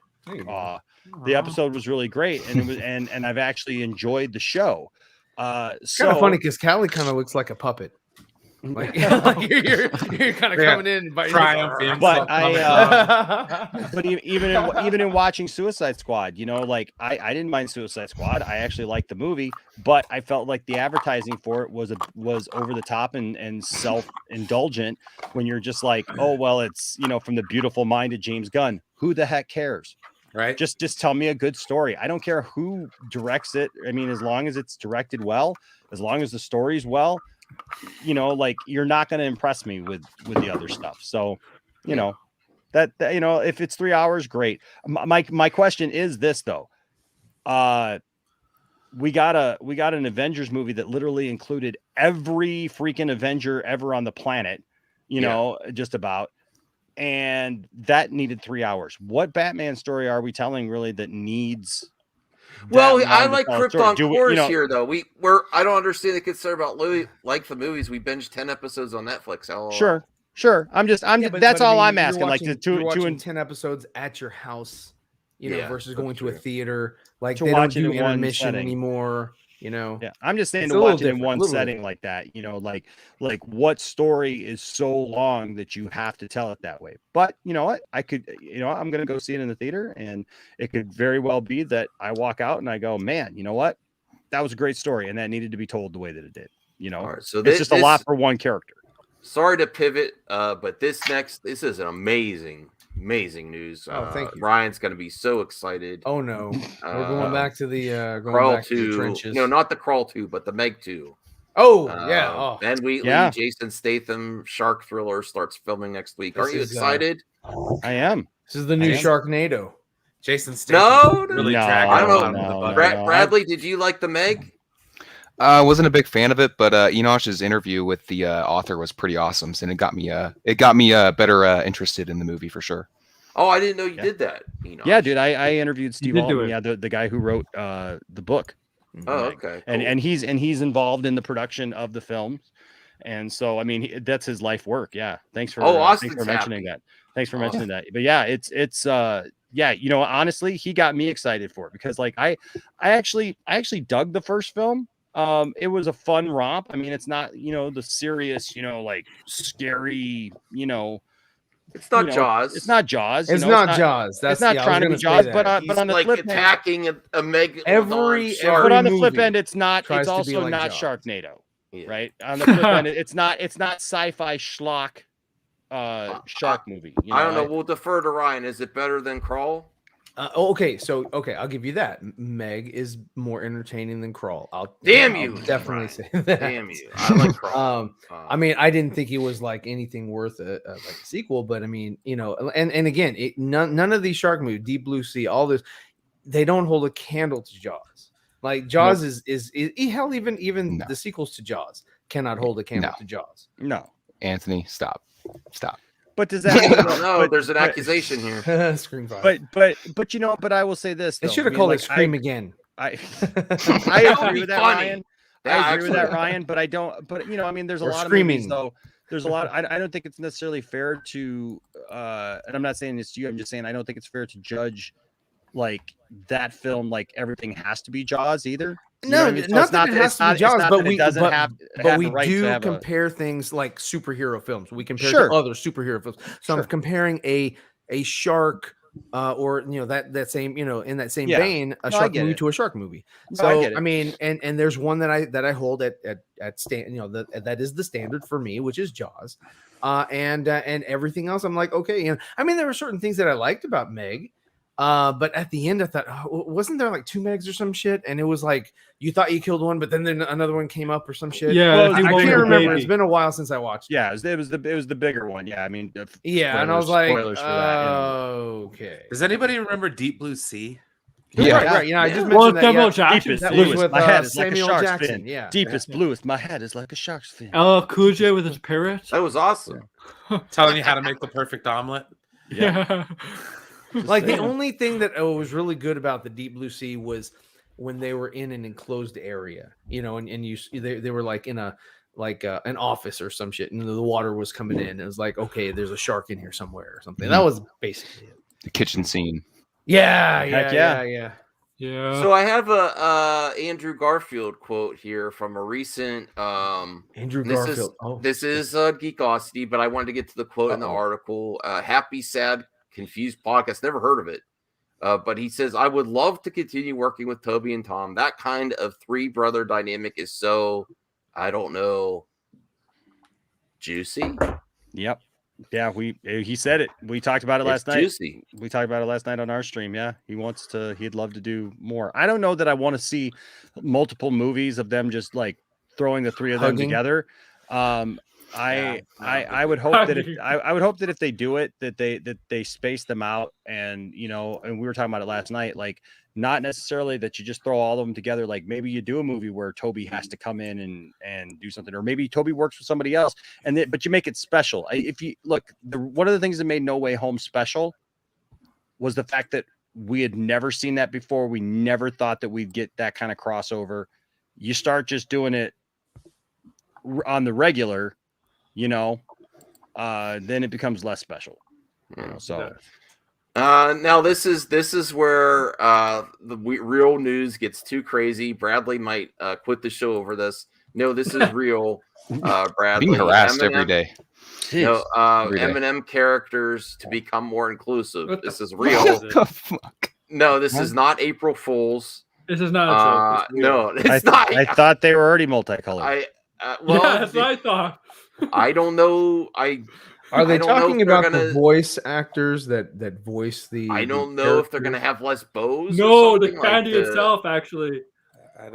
The episode was really great, and it was, and I've actually enjoyed the show. It's kind of funny because Callie kind of looks like a puppet. Like, you're kind of coming in and biting triumphant. But but even in watching Suicide Squad, you know, like I didn't mind Suicide Squad. I actually liked the movie, but I felt like the advertising for it was over the top and self-indulgent. When you're just like, oh well, it's, you know, from the beautiful mind of James Gunn. Who the heck cares? Right? Just tell me a good story. I don't care who directs it. I mean, as long as it's directed well, as long as the story's well, you know, like you're not going to impress me with the other stuff. So, you know, that you know, if it's 3 hours, great. My question is this though. We got an Avengers movie that literally included every freaking Avenger ever on the planet, you know, just about. And that needed 3 hours. What Batman story are we telling really that needs? Well, I like Krypton Chorus Chorus here, though. I don't understand the concern about like the movies. We binged 10 episodes on Netflix. LOL. Sure. That's all I'm asking. You're Like watching, the you're two watching and 10 episodes at your house, you know, Yeah, versus going to a theater. Like To they don't watch it do in one intermission setting. anymore. You know, Yeah, I'm just saying It's to a little watch it in different, one a little setting like that, you know, like what story is so long that you have to tell it that way. But you know what? I'm going to go see it in the theater, and it could very well be that I walk out and I go, man, you know what? That was a great story, and that needed to be told the way that it did. You know, All right, so it's just a lot for one character. Sorry to pivot, but this is an amazing news. Thank you. Ryan's going to be so excited. Oh no, we're going back to the Crawl to the trenches. No, not the Crawl 2, but the Meg 2. Oh yeah. Oh. And Yeah. Jason Statham shark thriller starts filming next week. This Aren't you is, excited? I am. This is the new Sharknado. Jason Statham really No, dragged I don't it know. out of the bucket. Bradley, did you like the Meg? I wasn't a big fan of it, but Enosh's interview with the author was pretty awesome, and it got me better interested in the movie for sure. Oh, I didn't know you did that. Yeah, dude, I interviewed Steve did do Altman, it. the guy who wrote the book. Oh, okay. And he's involved in the production of the films. And so, I mean, that's his life work. Yeah. Thanks for mentioning that. Thanks for mentioning that. But yeah, it's yeah, you know, honestly, he got me excited for it because like I actually dug the first film. It was a fun romp. I mean, it's not, you know, the serious, you know, like scary, you know, it's not Jaws. It's not Jaws. That's it's not trying to be Jaws, but on the like flip attacking end, a Meg. but on the flip end, it's also like not Jaws. Sharknado, right? On the flip end, it's not sci-fi schlock shark movie. You know? I don't know. We'll defer to Ryan. Is it better than Crawl? Okay, I'll give you that. Meg is more entertaining than Crawl. I'll definitely say that. Damn you! I like Crawl. I mean, I didn't think it was like anything worth like a sequel, but I mean, you know, and again, none of these shark movies, Deep Blue Sea, all this, they don't hold a candle to Jaws. Like Jaws is hell, even the sequels to Jaws cannot hold a candle to Jaws. No, Anthony, stop. But does that? No, there's an accusation here. Scream 5. But you know, but I will say this. They though. should have called it Scream Again. I That would agree be with that, funny. Ryan. Yeah, I agree with that, actually. Ryan. But I don't. But you know, I mean, there's a Or lot Screaming. of movies though. There's a lot. I don't think it's necessarily fair to. And I'm not saying this to you. I'm just saying I don't think it's fair to judge like that film like everything has to be Jaws either. You know No, what I mean? So not it's that it has to be Jaws, but we the right to do have compare things like superhero films. We compare Sure. to other superhero films. So I'm comparing a shark or you know that same, you know, in that same vein, a shark movie to a shark movie. So I mean, and there's one that I hold at stand, you know, that is the standard for me, which is Jaws. And everything else I'm like, okay, and I mean there were certain things that I liked about Meg. But at the end, I thought, wasn't there like 2 Megs or some shit? And it was like you thought you killed one, but then another one came up or some shit. Yeah, well, I can't remember. baby. It's been a while since I watched. Yeah, it was the bigger one. Yeah, I mean, Yeah, and I was like, spoilers for that. You know. okay. Does anybody remember Deep Blue Sea? Right. You know, I just Well, mentioned that. Samuel Yeah. Jackson. Deepest, That was bluest, with my head is like a Samuel shark's Jackson. fin. Yeah. Deepest, bluest, my head is like a shark's fin. LL Cool J with his parrot. That was awesome. Telling you how to make the perfect omelet. Yeah. Like the only thing that was really good about the Deep Blue Sea was when they were in an enclosed area, you know, and they were like in a an office or some shit, and the water was coming in. It was like, okay, there's a shark in here somewhere or something. That was basically it. The kitchen scene. Yeah. Yeah. So I have a Andrew Garfield quote here from a recent Andrew this Garfield. This is Geekosity, but I wanted to get to the quote in the article. Happy, sad, confused podcast. Never heard of it. But he says, I would love to continue working with Toby and Tom. That kind of three brother dynamic is so, I don't know, juicy. Yep. Yeah, he said it. We talked about it last night. Juicy. We talked about it last night on our stream. Yeah, he'd love to do more. I don't know that I want to see multiple movies of them just like throwing the three of them together. I would hope that I would hope that if they do it, that they space them out, and and we were talking about it last night, like not necessarily that you just throw all of them together. Like maybe you do a movie where Toby has to come in and do something, or maybe Toby works with somebody else, but you make it special. If you look, one of the things that made No Way Home special was the fact that we had never seen that before. We never thought that we'd get that kind of crossover. You start just doing it on the regular, then it becomes less special. So now this is where the real news gets too crazy. Bradley might quit the show over this. No, this is real. Bradley being harassed every day. M&M characters to become more inclusive. This is real. What the fuck? No, this is not April Fool's. This is not. No, it's not. I thought they were already multicolored. Well, yeah, that's what I thought. I don't know. Are they talking about the voice actors that voice the? I don't know if they're gonna have less bows. No, the candy itself actually.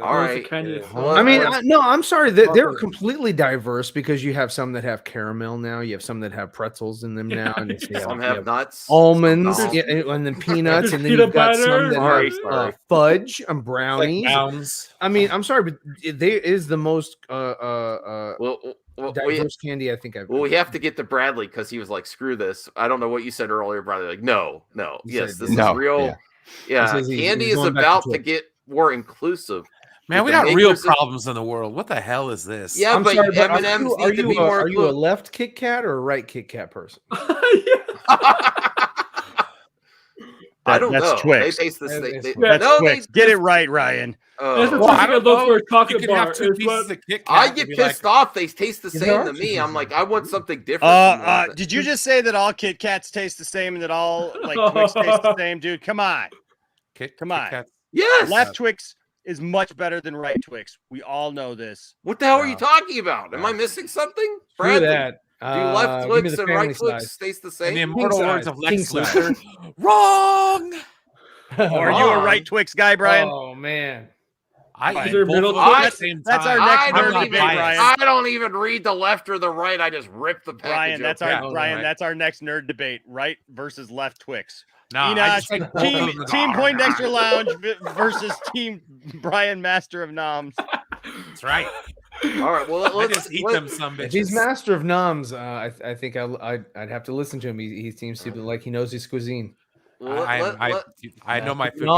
All right. I mean, no, I'm sorry. They're completely diverse because you have some that have caramel now. You have some that have pretzels in them now, and some have nuts, almonds, and then peanuts, and then you've got some that have fudge and brownies. I mean, I'm sorry, but there is the most diverse candy I think I've. Well, we have to get to Bradley because he was like, "Screw this." I don't know what you said earlier, Bradley. Like, no, yes, this is real. Yeah, candy is about to get more inclusive. Man, we got real problems in the world. What the hell is this? Yeah, but M&Ms need to be more. Are you a left Kit Kat or a right Kit Kat person? I don't that's know. Twix. They taste the same. That's Twix. Get it right, Ryan. I don't know. We're talking about. I get pissed off. They taste the same to me. I'm like, I want something different. Did you just say that all Kit Kats taste the same and that all like Twix taste the same, dude? Come on. Come on. Yes. Left Twix is much better than right Twix. We all know this. What the hell are you talking about? Am I missing something? Bradley, do left Twix and right Twix taste the same? In the immortal words of Lex Luthor, wrong. Are you a right Twix guy, Brian? Oh man. That's our next nerd debate, Brian. I don't even read the left or the right. I just rip the package. Brian, that's our next nerd debate. Right versus left Twix. No, team Poindexter Lounge versus Team Brian Master of Noms. That's right. All right. Well, let's just eat them some bitches. If he's Master of Noms, I think I'd have to listen to him. He seems to be like he knows his cuisine. I know my food.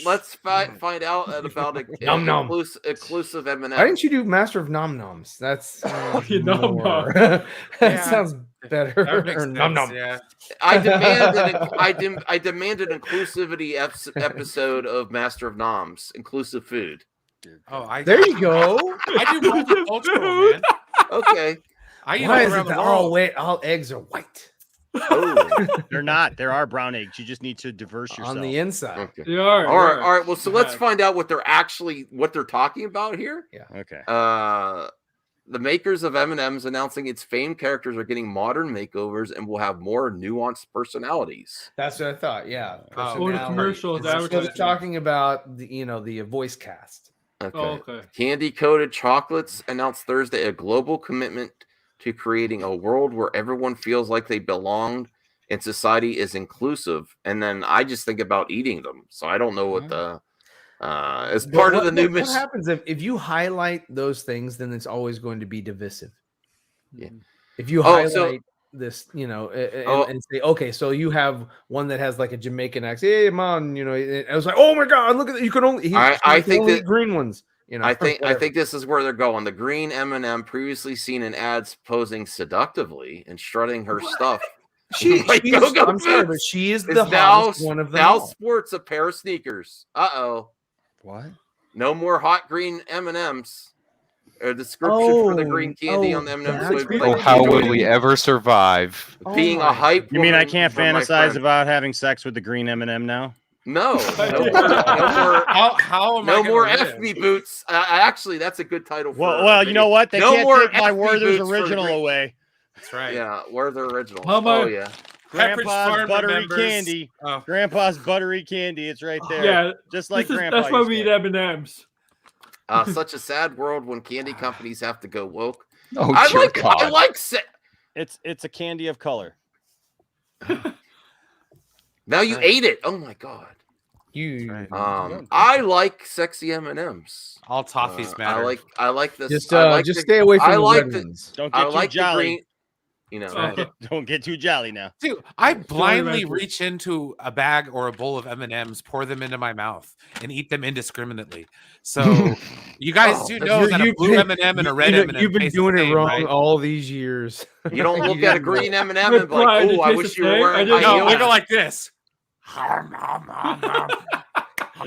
Let's find out about inclusive M&M. Why didn't you do Master of Nom Noms? That's that sounds better. Nom nom. Yeah. I demand an inclusivity episode of Master of Noms, inclusive food. There you go. I do multicultural, man. Okay. Why is it all eggs are white? Oh, they're not. There are brown eggs. You just need to diverse yourself on the inside. Okay. They are. All right. Well, so let's find out what they're talking about here. Yeah. Okay. The makers of M&M's announcing its famed characters are getting modern makeovers and will have more nuanced personalities. That's what I thought. Yeah. The commercials. They're talking about the voice cast. Okay. Oh, okay. Candy Coated Chocolates announced Thursday a global commitment to creating a world where everyone feels like they belong and society is inclusive. And then I just think about eating them. So I don't know what the as part of the new mission. What happens if you highlight those things, then it's always going to be divisive. Yeah. If you highlight this, and say, okay, so you have one that has like a Jamaican accent. Hey, man, I was like, oh my god, look at that! You can only. I think only green ones. I think this is where they're going. The green M&M, previously seen in ads posing seductively and strutting her stuff, She's, Go-Go I'm sorry, but Boots she is is the now hottest one of them now all. sports a pair of sneakers. What? No more hot green M&Ms. Or the description for the green candy on the M&Ms. Oh, how will we ever survive? Being a hype. You mean I woman can't for my fantasize friend. about having sex with the green M&M now? No, no more. How am I no gonna more live? FB boots. Actually, that's a good title. For Well, you know what? They no can't more take my FB Werther's boots for the original green- away. That's right. Yeah, Werther original. How am I- Oh yeah. Pepperidge Grandpa's Farm buttery remembers. candy. Oh. Grandpa's buttery candy. It's right there. Yeah, just like Grandpa. that's why used we to. eat M&Ms. Such a sad world when candy companies have to go woke. Oh, I dear like. God. I like. It's a candy of color. Now you ate it. Oh my God. I like sexy M&Ms. All toffees matter. I like this. Just, I like just stay away from I the like red the. ones. Don't I get too like the jolly. green. You know. Don't get too jolly now. Dude, I blindly reach into a bag or a bowl of M&Ms, pour them into my mouth, and eat them indiscriminately. So you guys do know that a blue M&M and a red M&M You've been taste doing the it same, wrong right? all these years. You don't look at a green M&M and be Why, like, did "Oh, it I taste wish the you were same? wearing I didn't high No, heels." I go like this.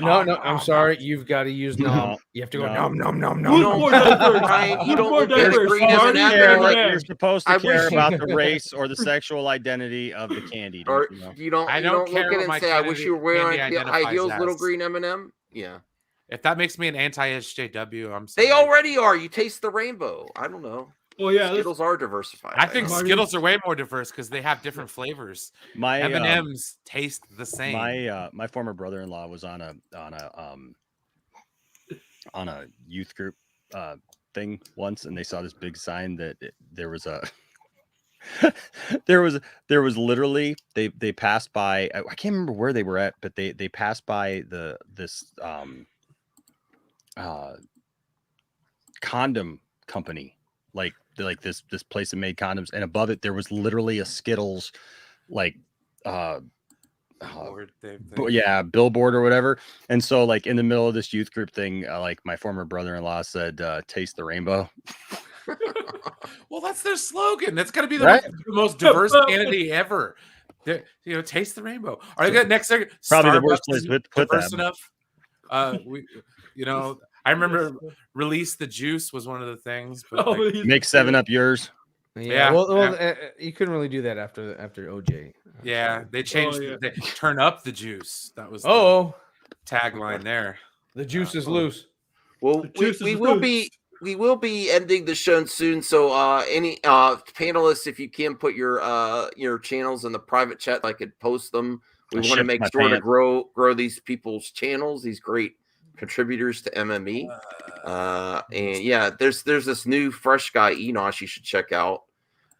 No, I'm sorry. You've got to use nom. You have to go nom nom nom nom. Who's nom. more diverse? Ryan, you Who's don't more look at a diverse? green Marty M&M or and like, M&M? You're supposed to I care wish you- about the race or the sexual identity of the candy. or Don't you know? you don't. I You don't don't care look at what it my and say, "I wish you were wearing candy high identifies heels, little as. green M&M." Yeah, If that makes me an anti-SJW, I'm sorry. they already are. You taste the rainbow. I don't know. Well, yeah, Skittles are diversified. I think know. Skittles are way more diverse because they have different flavors. My M&Ms taste the same. my former brother-in-law was on a youth group thing once, and they saw this big sign that there was a there was literally they passed by. I can't remember where they were at, but they passed by this condom company, like this place that made condoms, and above it there was literally a Skittles like billboard or whatever. And so like in the middle of this youth group thing, like my former brother-in-law said, taste the rainbow. Well, that's their slogan. That's got to be the Right? most diverse candy ever. Taste the rainbow. Are they good next second? Probably the Starbucks worst place isn't to put diverse that. enough. I remember Release the Juice was one of the things. But Make 7-Up yours. Yeah. Well, you couldn't really do that after OJ. Yeah, they changed. They turn up the juice. That was the tagline there. The juice is loose. Well, we will be ending the show soon. So any panelists, if you can put your channels in the private chat, I could post them. We want to make sure to grow these people's channels, these great contributors to MME. And yeah, there's this new fresh guy, Enosh, you should check out.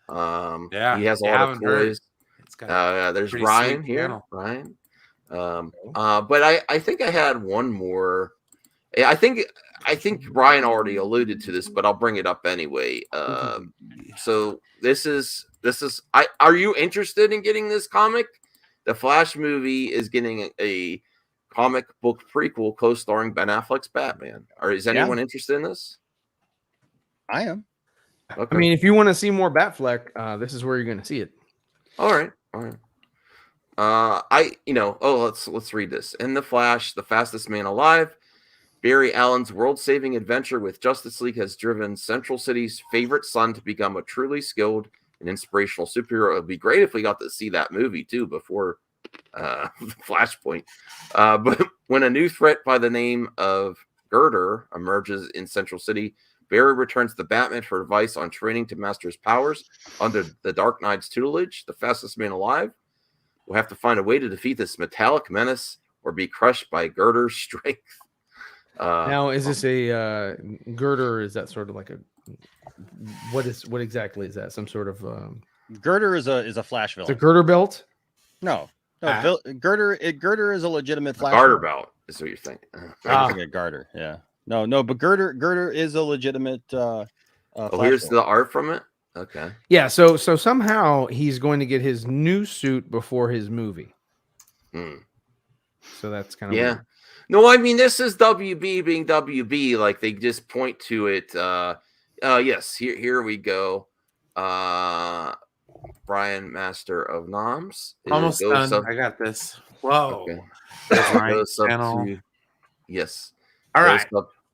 He has a lot of toys. There's Ryan here. Ryan. But I think I had one more. I think Ryan already alluded to this, but I'll bring it up anyway. So this is are you interested in getting this comic? The Flash movie is getting a comic book prequel co-starring Ben Affleck's Batman. Is anyone interested in this? I am. Okay. I mean, if you want to see more Batfleck, this is where you're going to see it. All right. Let's read this. In The Flash, the fastest man alive, Barry Allen's world-saving adventure with Justice League has driven Central City's favorite son to become a truly skilled and inspirational superhero. It would be great if we got to see that movie too before Flashpoint. But when a new threat by the name of Girder emerges in Central City, Barry returns to Batman for advice on training to master his powers under the Dark Knight's tutelage. The fastest man alive will have to find a way to defeat this metallic menace or be crushed by Girder's strength. Now, is this a girder? Is that sort of like a what exactly is that? Some sort of Girder is a Flash villain. It's a girder belt? No, Girder is a legitimate Flash. Garter belt is what you're thinking. A garter, yeah. No, but Girder is a legitimate. Here's the art from it. Okay. Yeah, so somehow he's going to get his new suit before his movie. So that's kind of weird. No, I mean, this is WB being WB. Like they just point to it. Yes, here we go. Brian, Master of Noms. Almost done. I got this. Whoa. Okay. Brian Go sub channel. to, yes. All right.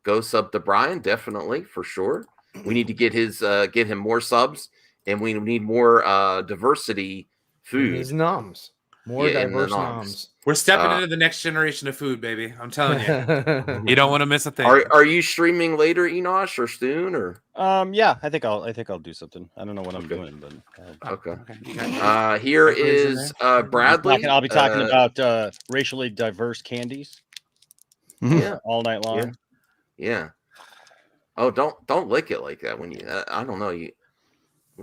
Go sub to Brian, definitely, for sure. We need to get him more subs, and we need more diversity food. His noms. More diverse noms. We're stepping into the next generation of food, baby. I'm telling you. You don't want to miss a thing. Are you streaming later, Enosh, or soon, or? Yeah, I think I'll do something. I don't know what I'm doing, but okay. Here is Bradley. I'll be talking about racially diverse candies. Yeah, all night long. Yeah. Oh, don't lick it like that when you. I don't know you.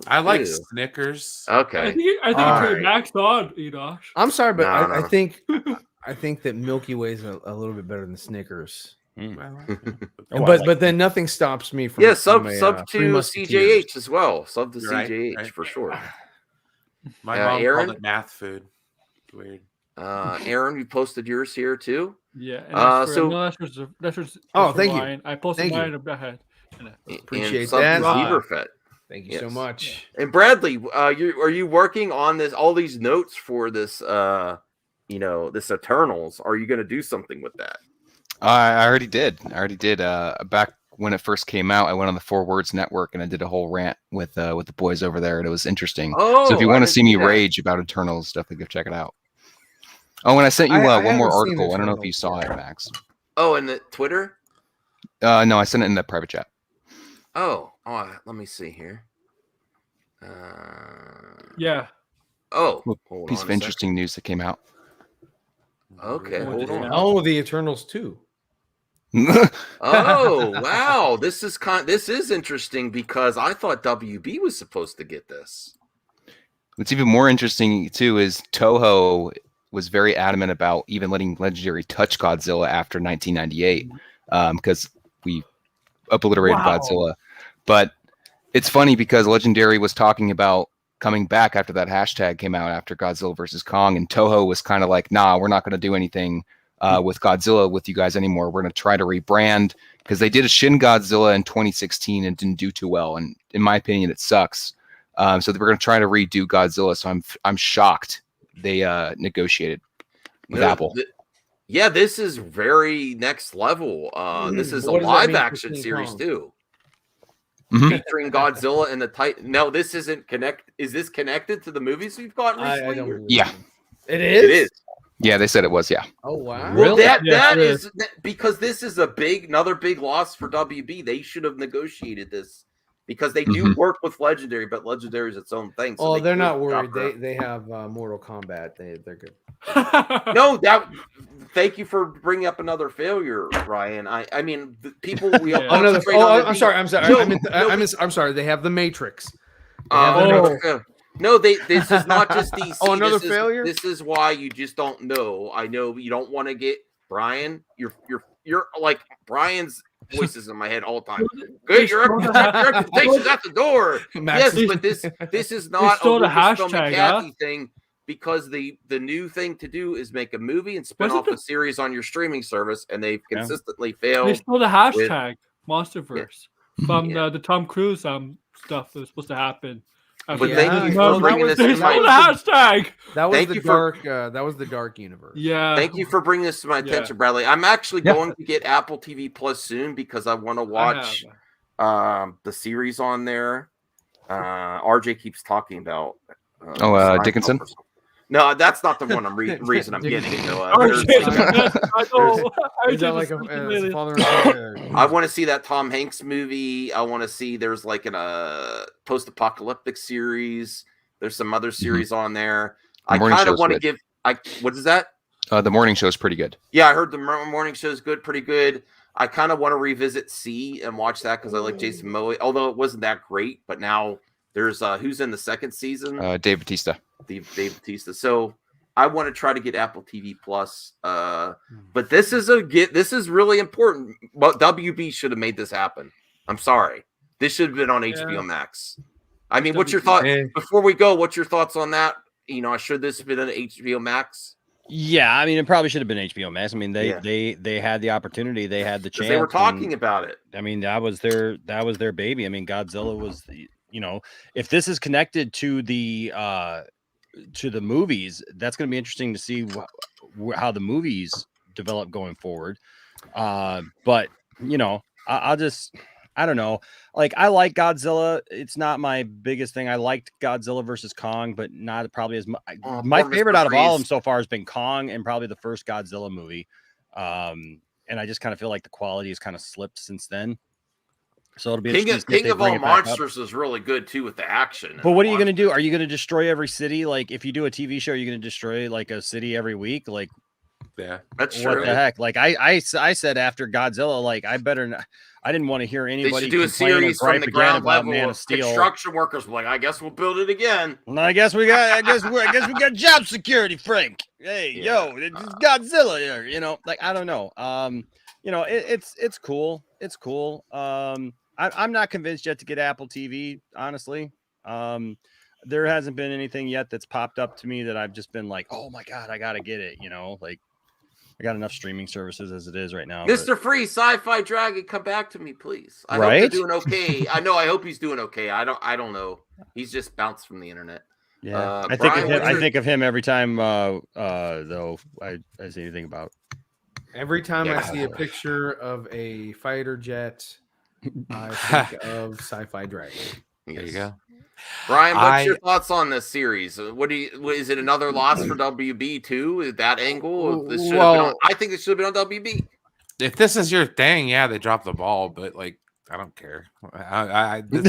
I like Snickers. Okay. I think you're maxed on, Enosh. I'm sorry, but No. I think that Milky Way is a little bit better than Snickers. But then nothing stops me from sub Three to Musketeers. CJH as well. Sub to You're right, CJH for sure. My mom Aaron? called it math food. Weird. Aaron, you posted yours here too. Yeah. And thank you. Mine. I posted mine ahead. Appreciate and that. Zebrafet. Thank you so much. And Bradley, are you working on all these notes for this this Eternals? Are you going to do something with that? I already did. Back when it first came out, I went on the 4 Words Network and I did a whole rant with the boys over there, and it was interesting. So if you want to see me rage about Eternals, definitely go check it out. Oh, and I sent you one more article. I don't know if you saw it, Max. Oh, in the Twitter? No, I sent it in the private chat. Oh, let me see here. Yeah. Oh, piece of interesting news that came out. Okay, hold on. Oh, the Eternals too. Oh, wow. This is interesting because I thought WB was supposed to get this. What's even more interesting too is Toho was very adamant about even letting Legendary touch Godzilla after 1998 because we obliterated Godzilla. But it's funny because Legendary was talking about coming back after that hashtag came out after Godzilla versus Kong, and Toho was kind of like, nah, we're not going to do anything with Godzilla with you guys anymore. We're going to try to rebrand, because they did a Shin Godzilla in 2016 and didn't do too well, and in my opinion, it sucks. So we're going to try to redo Godzilla. So I'm shocked they negotiated with Apple. Yeah, this is very next level. This is a live action series too. Featuring Godzilla and the Titan. No, this isn't connect. Is this connected to the movies we've gotten recently? Yeah, it is. It is. Yeah, they said it was. Yeah. Oh wow. Well, that is because this is another big loss for WB. They should have negotiated this because they do work with Legendary, but Legendary is its own thing. So they're not worried. They have Mortal Kombat. They're good. No, thank you for bringing up another failure, Ryan. I mean, the people we I'm sorry. I'm sorry. They have the Matrix. No, this is not just DC. Another failure. This is why you just don't know. I know you don't want to get Brian. You're like Brian's voices in my head all the time. Good, your expectations at the door. Yes, but this is not a hashtag thing. Because the new thing to do is make a movie and spin off a series on your streaming service, and they've consistently failed. They stole the hashtag MonsterVerse from the Tom Cruise stuff that was supposed to happen. But thank you for bringing this to my hashtag. That was the dark. That was the dark universe. Yeah. Thank you for bringing this to my attention, Bradley. I'm actually going to get Apple TV Plus soon because I want to watch the series on there. RJ keeps talking about. Dickinson. No, that's not the one reason I'm getting it. I want to see that Tom Hanks movie. I want to see there's like a post-apocalyptic series. There's some other series on there. I kind of want to give. What is that? The morning show is pretty good. Yeah, I heard the morning show is pretty good. I kind of want to revisit C and watch that because I like Jason Momoa, although it wasn't that great. But now there's who's in the second season? Dave Bautista. Dave Bautista. So I want to try to get Apple TV Plus. But this is really important. But WB should have made this happen. I'm sorry. This should have been on HBO Max. I mean, what's your thought before we go? What's your thoughts on that? Should this have been an HBO Max? Yeah, I mean, it probably should have been HBO Max. I mean, they had the opportunity, they had the chance. They were talking about it. I mean, that was their baby. I mean, Godzilla was you know, if this is connected to the movies, that's going to be interesting to see how the movies develop going forward. But you know, I don't know. Like, I like Godzilla. It's not my biggest thing. I liked Godzilla versus Kong, but not probably as much. My favorite out of all of them so far has been Kong and probably the first Godzilla movie. And I just kind of feel like the quality has kind of slipped since then. So it'll be King of All Monsters is really good too with the action. But what are you going to do? Are you going to destroy every city? Like, if you do a TV show, are you going to destroy like a city every week? Like, yeah, that's true. What the heck? Like, I said after Godzilla, like, I didn't want to hear anybody do a series from the ground level. Man of Steel. Construction workers were like, I guess we'll build it again. Well, I guess we got job security, Frank. Hey, yo, it's Godzilla here. You know, like, I don't know. You know, it's cool. It's cool. I'm not convinced yet to get Apple TV, honestly. There hasn't been anything yet that's popped up to me that I've just been like, oh my God, I gotta get it. You know, like, I got enough streaming services as it is right now. Mr. Free, Sci-Fi Dragon, come back to me, please. I hope you're doing okay. I know. I hope he's doing okay. I don't know. He's just bounced from the internet. Yeah, I think of him every time. Though I see anything about. Every time I see a picture of a fighter jet, I think of Sci-Fi Dragon. There you go. Brian, what's your thoughts on this series? Is it another loss for WB too? That angle? This should have been on, I think it should have been on WB. If this is your thing, yeah, they dropped the ball, but like, I don't care. I'll be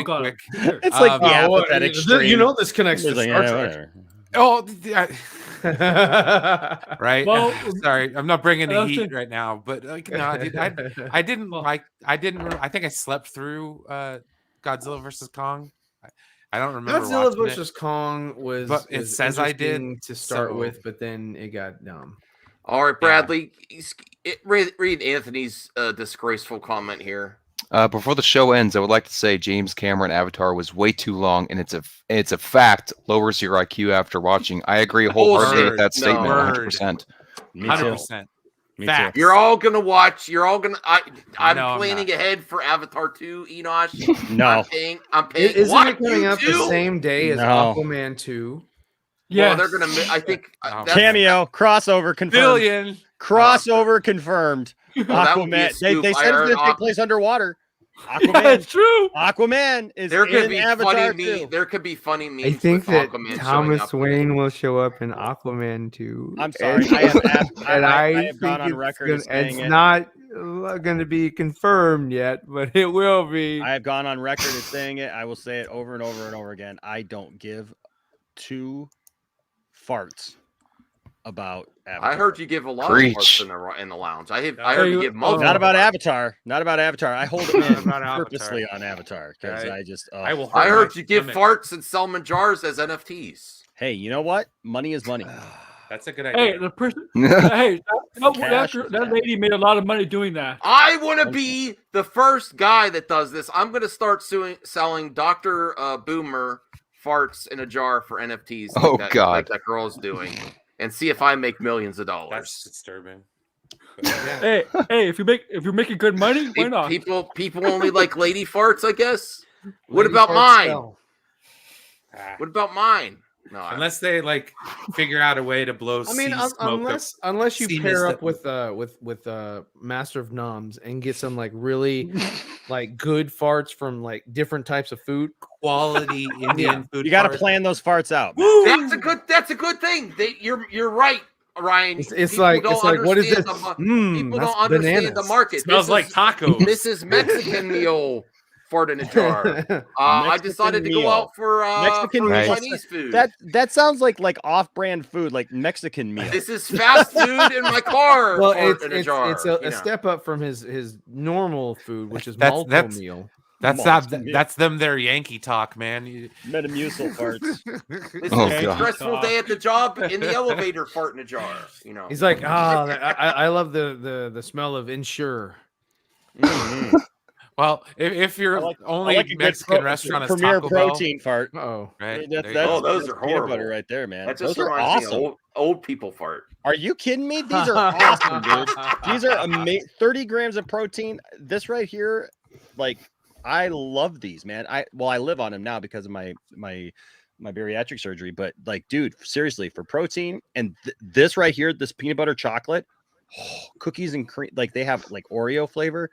quick. It's like the apathetic stream. You know this connects to Star Trek. Oh, right. Well, sorry, I'm not bringing the heat right now, but like, no, dude, I didn't like. I think I slept through Godzilla versus Kong. I don't remember. Godzilla versus Kong was. But it says I did to start with, but then it got dumb. All right, Bradley, read Anthony's disgraceful comment here. Before the show ends, I would like to say James Cameron Avatar was way too long, and it's a fact. Lowers your IQ after watching. I agree wholeheartedly with that statement. 100%. 100%. Facts. You're all gonna watch. You're all gonna. I'm planning ahead for Avatar 2. Enosh. No, I'm paying. Isn't it coming up the same day as Aquaman 2? Yeah, well, they're gonna. I think cameo crossover confirmed. Crossover confirmed. Aquaman. They said it's going to take place underwater. Aquaman. That's true. Aquaman is in Avatar 2. There could be funny memes. I think that Aquaman Thomas Wayne will show up in Aquaman 2. I'm sorry. I have gone on record as saying it's not going to be confirmed yet, but it will be. I have gone on record as saying it. I will say it over and over and over again. I don't give two farts about Avatar. I heard you give a lot of farts in the lounge. I heard you give most. Not about Avatar. Not about Avatar. I hold it in purposely on Avatar because I just. I heard you give farts and sell them in jars as NFTs. Hey, you know what? Money is money. That's a good idea. Hey, the person. Hey, that lady made a lot of money doing that. I want to be the first guy that does this. I'm going to start selling Dr. Boomer farts in a jar for NFTs. Like that girl's doing. And see if I make millions of dollars. That's disturbing. Hey, if you're making good money, why not? People only like lady farts, I guess. What about mine? What about mine? No, unless they like figure out a way to blow. I mean, unless you pair up with Master of Noms and get some like really like good farts from like different types of food, quality Indian food. You got to plan those farts out. That's a good thing. You're right, Ryan. It's like what is this? People don't understand the market. Smells like tacos. This is Mexican meal. Fart in a jar. I decided to go out for Mexican Chinese food. That sounds like off-brand food, like Mexican meal. This is fast food in my car. Well, it's a step up from his normal food, which is multiple meal. That's their Yankee talk, man. Metamucil farts. This is a stressful day at the job. In the elevator, fart in a jar. He's like, I love the smell of Ensure. Mm-hmm. Well, if you're only Mexican restaurant is Premier Taco Protein Bell, fart. Right? Those are horrible. Butter right there, man. That Those just are reminds awesome. me of old people fart. Are you kidding me? These are awesome, dude. These are amazing. 30 grams of protein. This right here, like I love these, man. I live on them now because of my bariatric surgery. But like, dude, seriously, for protein and this right here, this peanut butter chocolate, cookies and cream, like they have like Oreo flavor.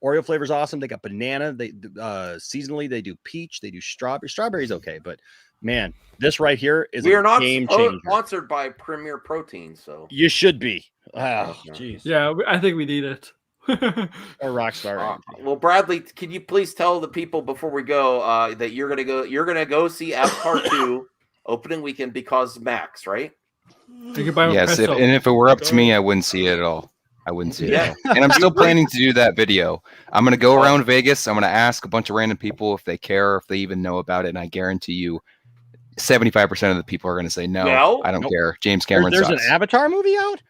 Oreo flavor is awesome. They got banana. They seasonally they do peach. They do strawberry. Strawberry's okay, but man, this right here is We are not game changer. sponsored by Premier Protein, so You should be. Oh, jeez. Yeah, I think we need it. Or Rockstar. Well, Bradley, can you please tell the people before we go that you're gonna go see Avatar 2 opening weekend because Max, right? Yes, and if it were up to me, I wouldn't see it at all. I wouldn't see it at all. And I'm still planning to do that video. I'm going to go around Vegas. I'm going to ask a bunch of random people if they care, if they even know about it. And I guarantee you 75% of the people are going to say, no, I don't care. James Cameron There's sucks. an Avatar movie out?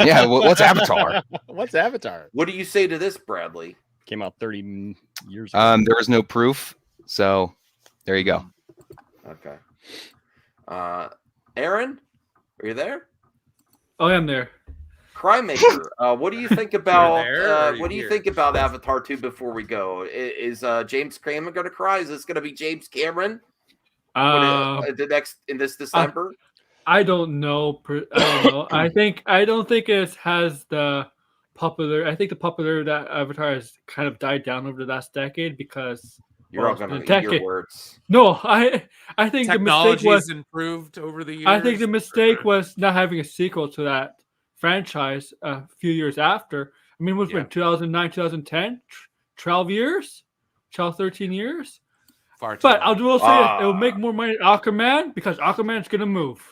Yeah, what's Avatar? What's Avatar? What do you say to this, Bradley? Came out 30 years ago. There was no proof. So there you go. Okay. Aaron, are you there? Oh, I'm there. Crime-maker, what do you think about what do you think about Avatar 2 before we go? Is James Cameron going to cry? Is this going to be James Cameron in this December? I don't know. I don't know. I don't think it has the popular. I think the popular that Avatar has kind of died down over the last decade because You're all going to eat your words. No, I think the mistake was improved over the years. I think the mistake was not having a sequel to that franchise a few years after. I mean, it was when 2009, 2010, 12 years, 12, 13 years. But I will say it will make more money than Aquaman because Aquaman's going to move.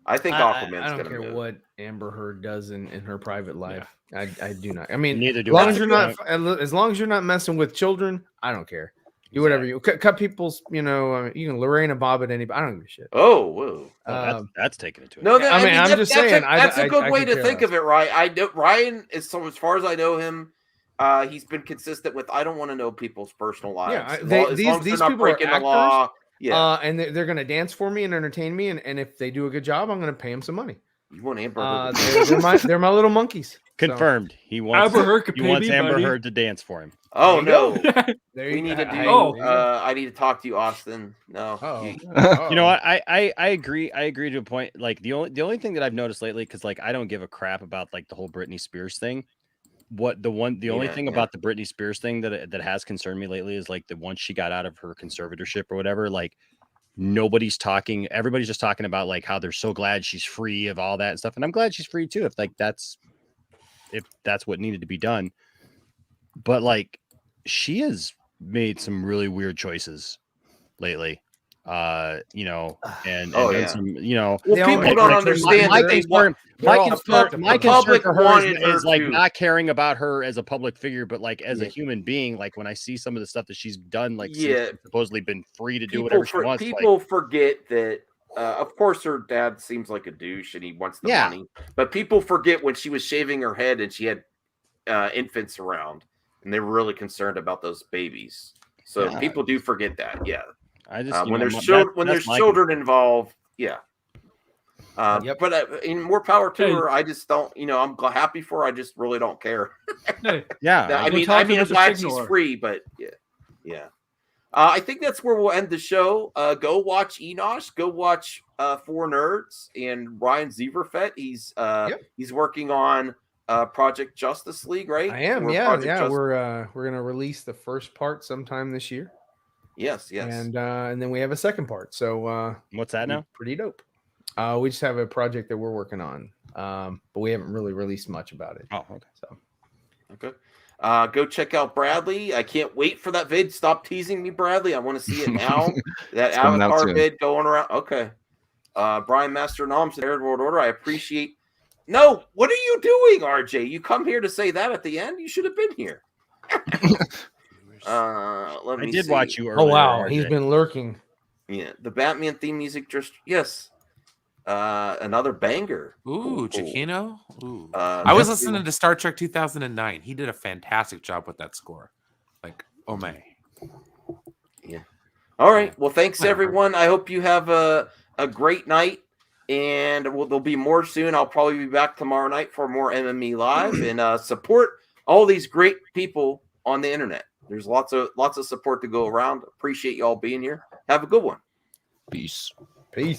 I think I Aquaman's don't going to care move. what Amber Heard does in her private life. I do not. I mean, Neither do as long I. as you're not as long as you're not messing with children, I don't care. Do whatever you cut people's. You can Lorena Bob at anybody. I don't give a shit. Oh, whoa. That's taking it to No, I mean, I'm just saying. That's a good way could to care think less. of it, right? I know Ryan is so as far as I know him, he's been consistent with. I don't want to know people's personal lives. Yeah, As long as these they're not people are breaking actors. the law. Yeah, and they're going to dance for me and entertain me, and if they do a good job, I'm going to pay them some money. You want Amber Heard? They're my little monkeys. Confirmed. He wants Amber Heard could he pay wants me, Amber buddy. Heard to dance for him. Oh There you no, go. we need to do. Oh. I need to talk to you, Austin. No, You know what? I agree. I agree to a point. Like the only thing that I've noticed lately, because like I don't give a crap about like the whole Britney Spears thing. The only thing about the Britney Spears thing that has concerned me lately is like the once she got out of her conservatorship or whatever, like nobody's talking. Everybody's just talking about like how they're so glad she's free of all that and stuff, and I'm glad she's free too. If that's what needed to be done, but like she has made some really weird choices lately. And some, Well, people don't understand. My concern for her wanted her is like to- not caring about her as a public figure, but like as a human being. Like when I see some of the stuff that she's done, like since she's supposedly been free to do whatever she wants. People forget that. Of course, her dad seems like a douche and he wants the money. But people forget when she was shaving her head and she had infants around, and they were really concerned about those babies. So people do forget that. Yeah. I just when there's children involved, but in more power to her. I just don't, I'm happy for her. I just really don't care. I mean, I'm glad she's free, but yeah. I think that's where we'll end the show. Go watch Enosh. Go watch Four Nerds and Ryan Zieverfett. He's working on Project Justice League, right? I am. We're gonna release the first part sometime this year. Yes. And then we have a second part. So what's that now? Pretty dope. We just have a project that we're working on, but we haven't really released much about it. Oh, okay. So okay. Go check out Bradley. I can't wait for that vid. Stop teasing me, Bradley. I want to see it now. That Avatar vid going around. Okay. Brian Master Noms and Air World Order. I appreciate. No, what are you doing, RJ? You come here to say that at the end? You should have been here. Let me I did see. watch you earlier. Oh wow, RJ. he's been lurking. Yeah, the Batman theme music just another banger. Ooh, Chiquino. Ooh. I I was listening to Star Trek 2009. He did a fantastic job with that score. Like, oh my. Yeah. All right. Well, thanks everyone. I hope you have a great night, and there'll be more soon. I'll probably be back tomorrow night for more MME live and support all these great people on the internet. There's lots of support to go around. Appreciate y'all being here. Have a good one. Peace. Peace.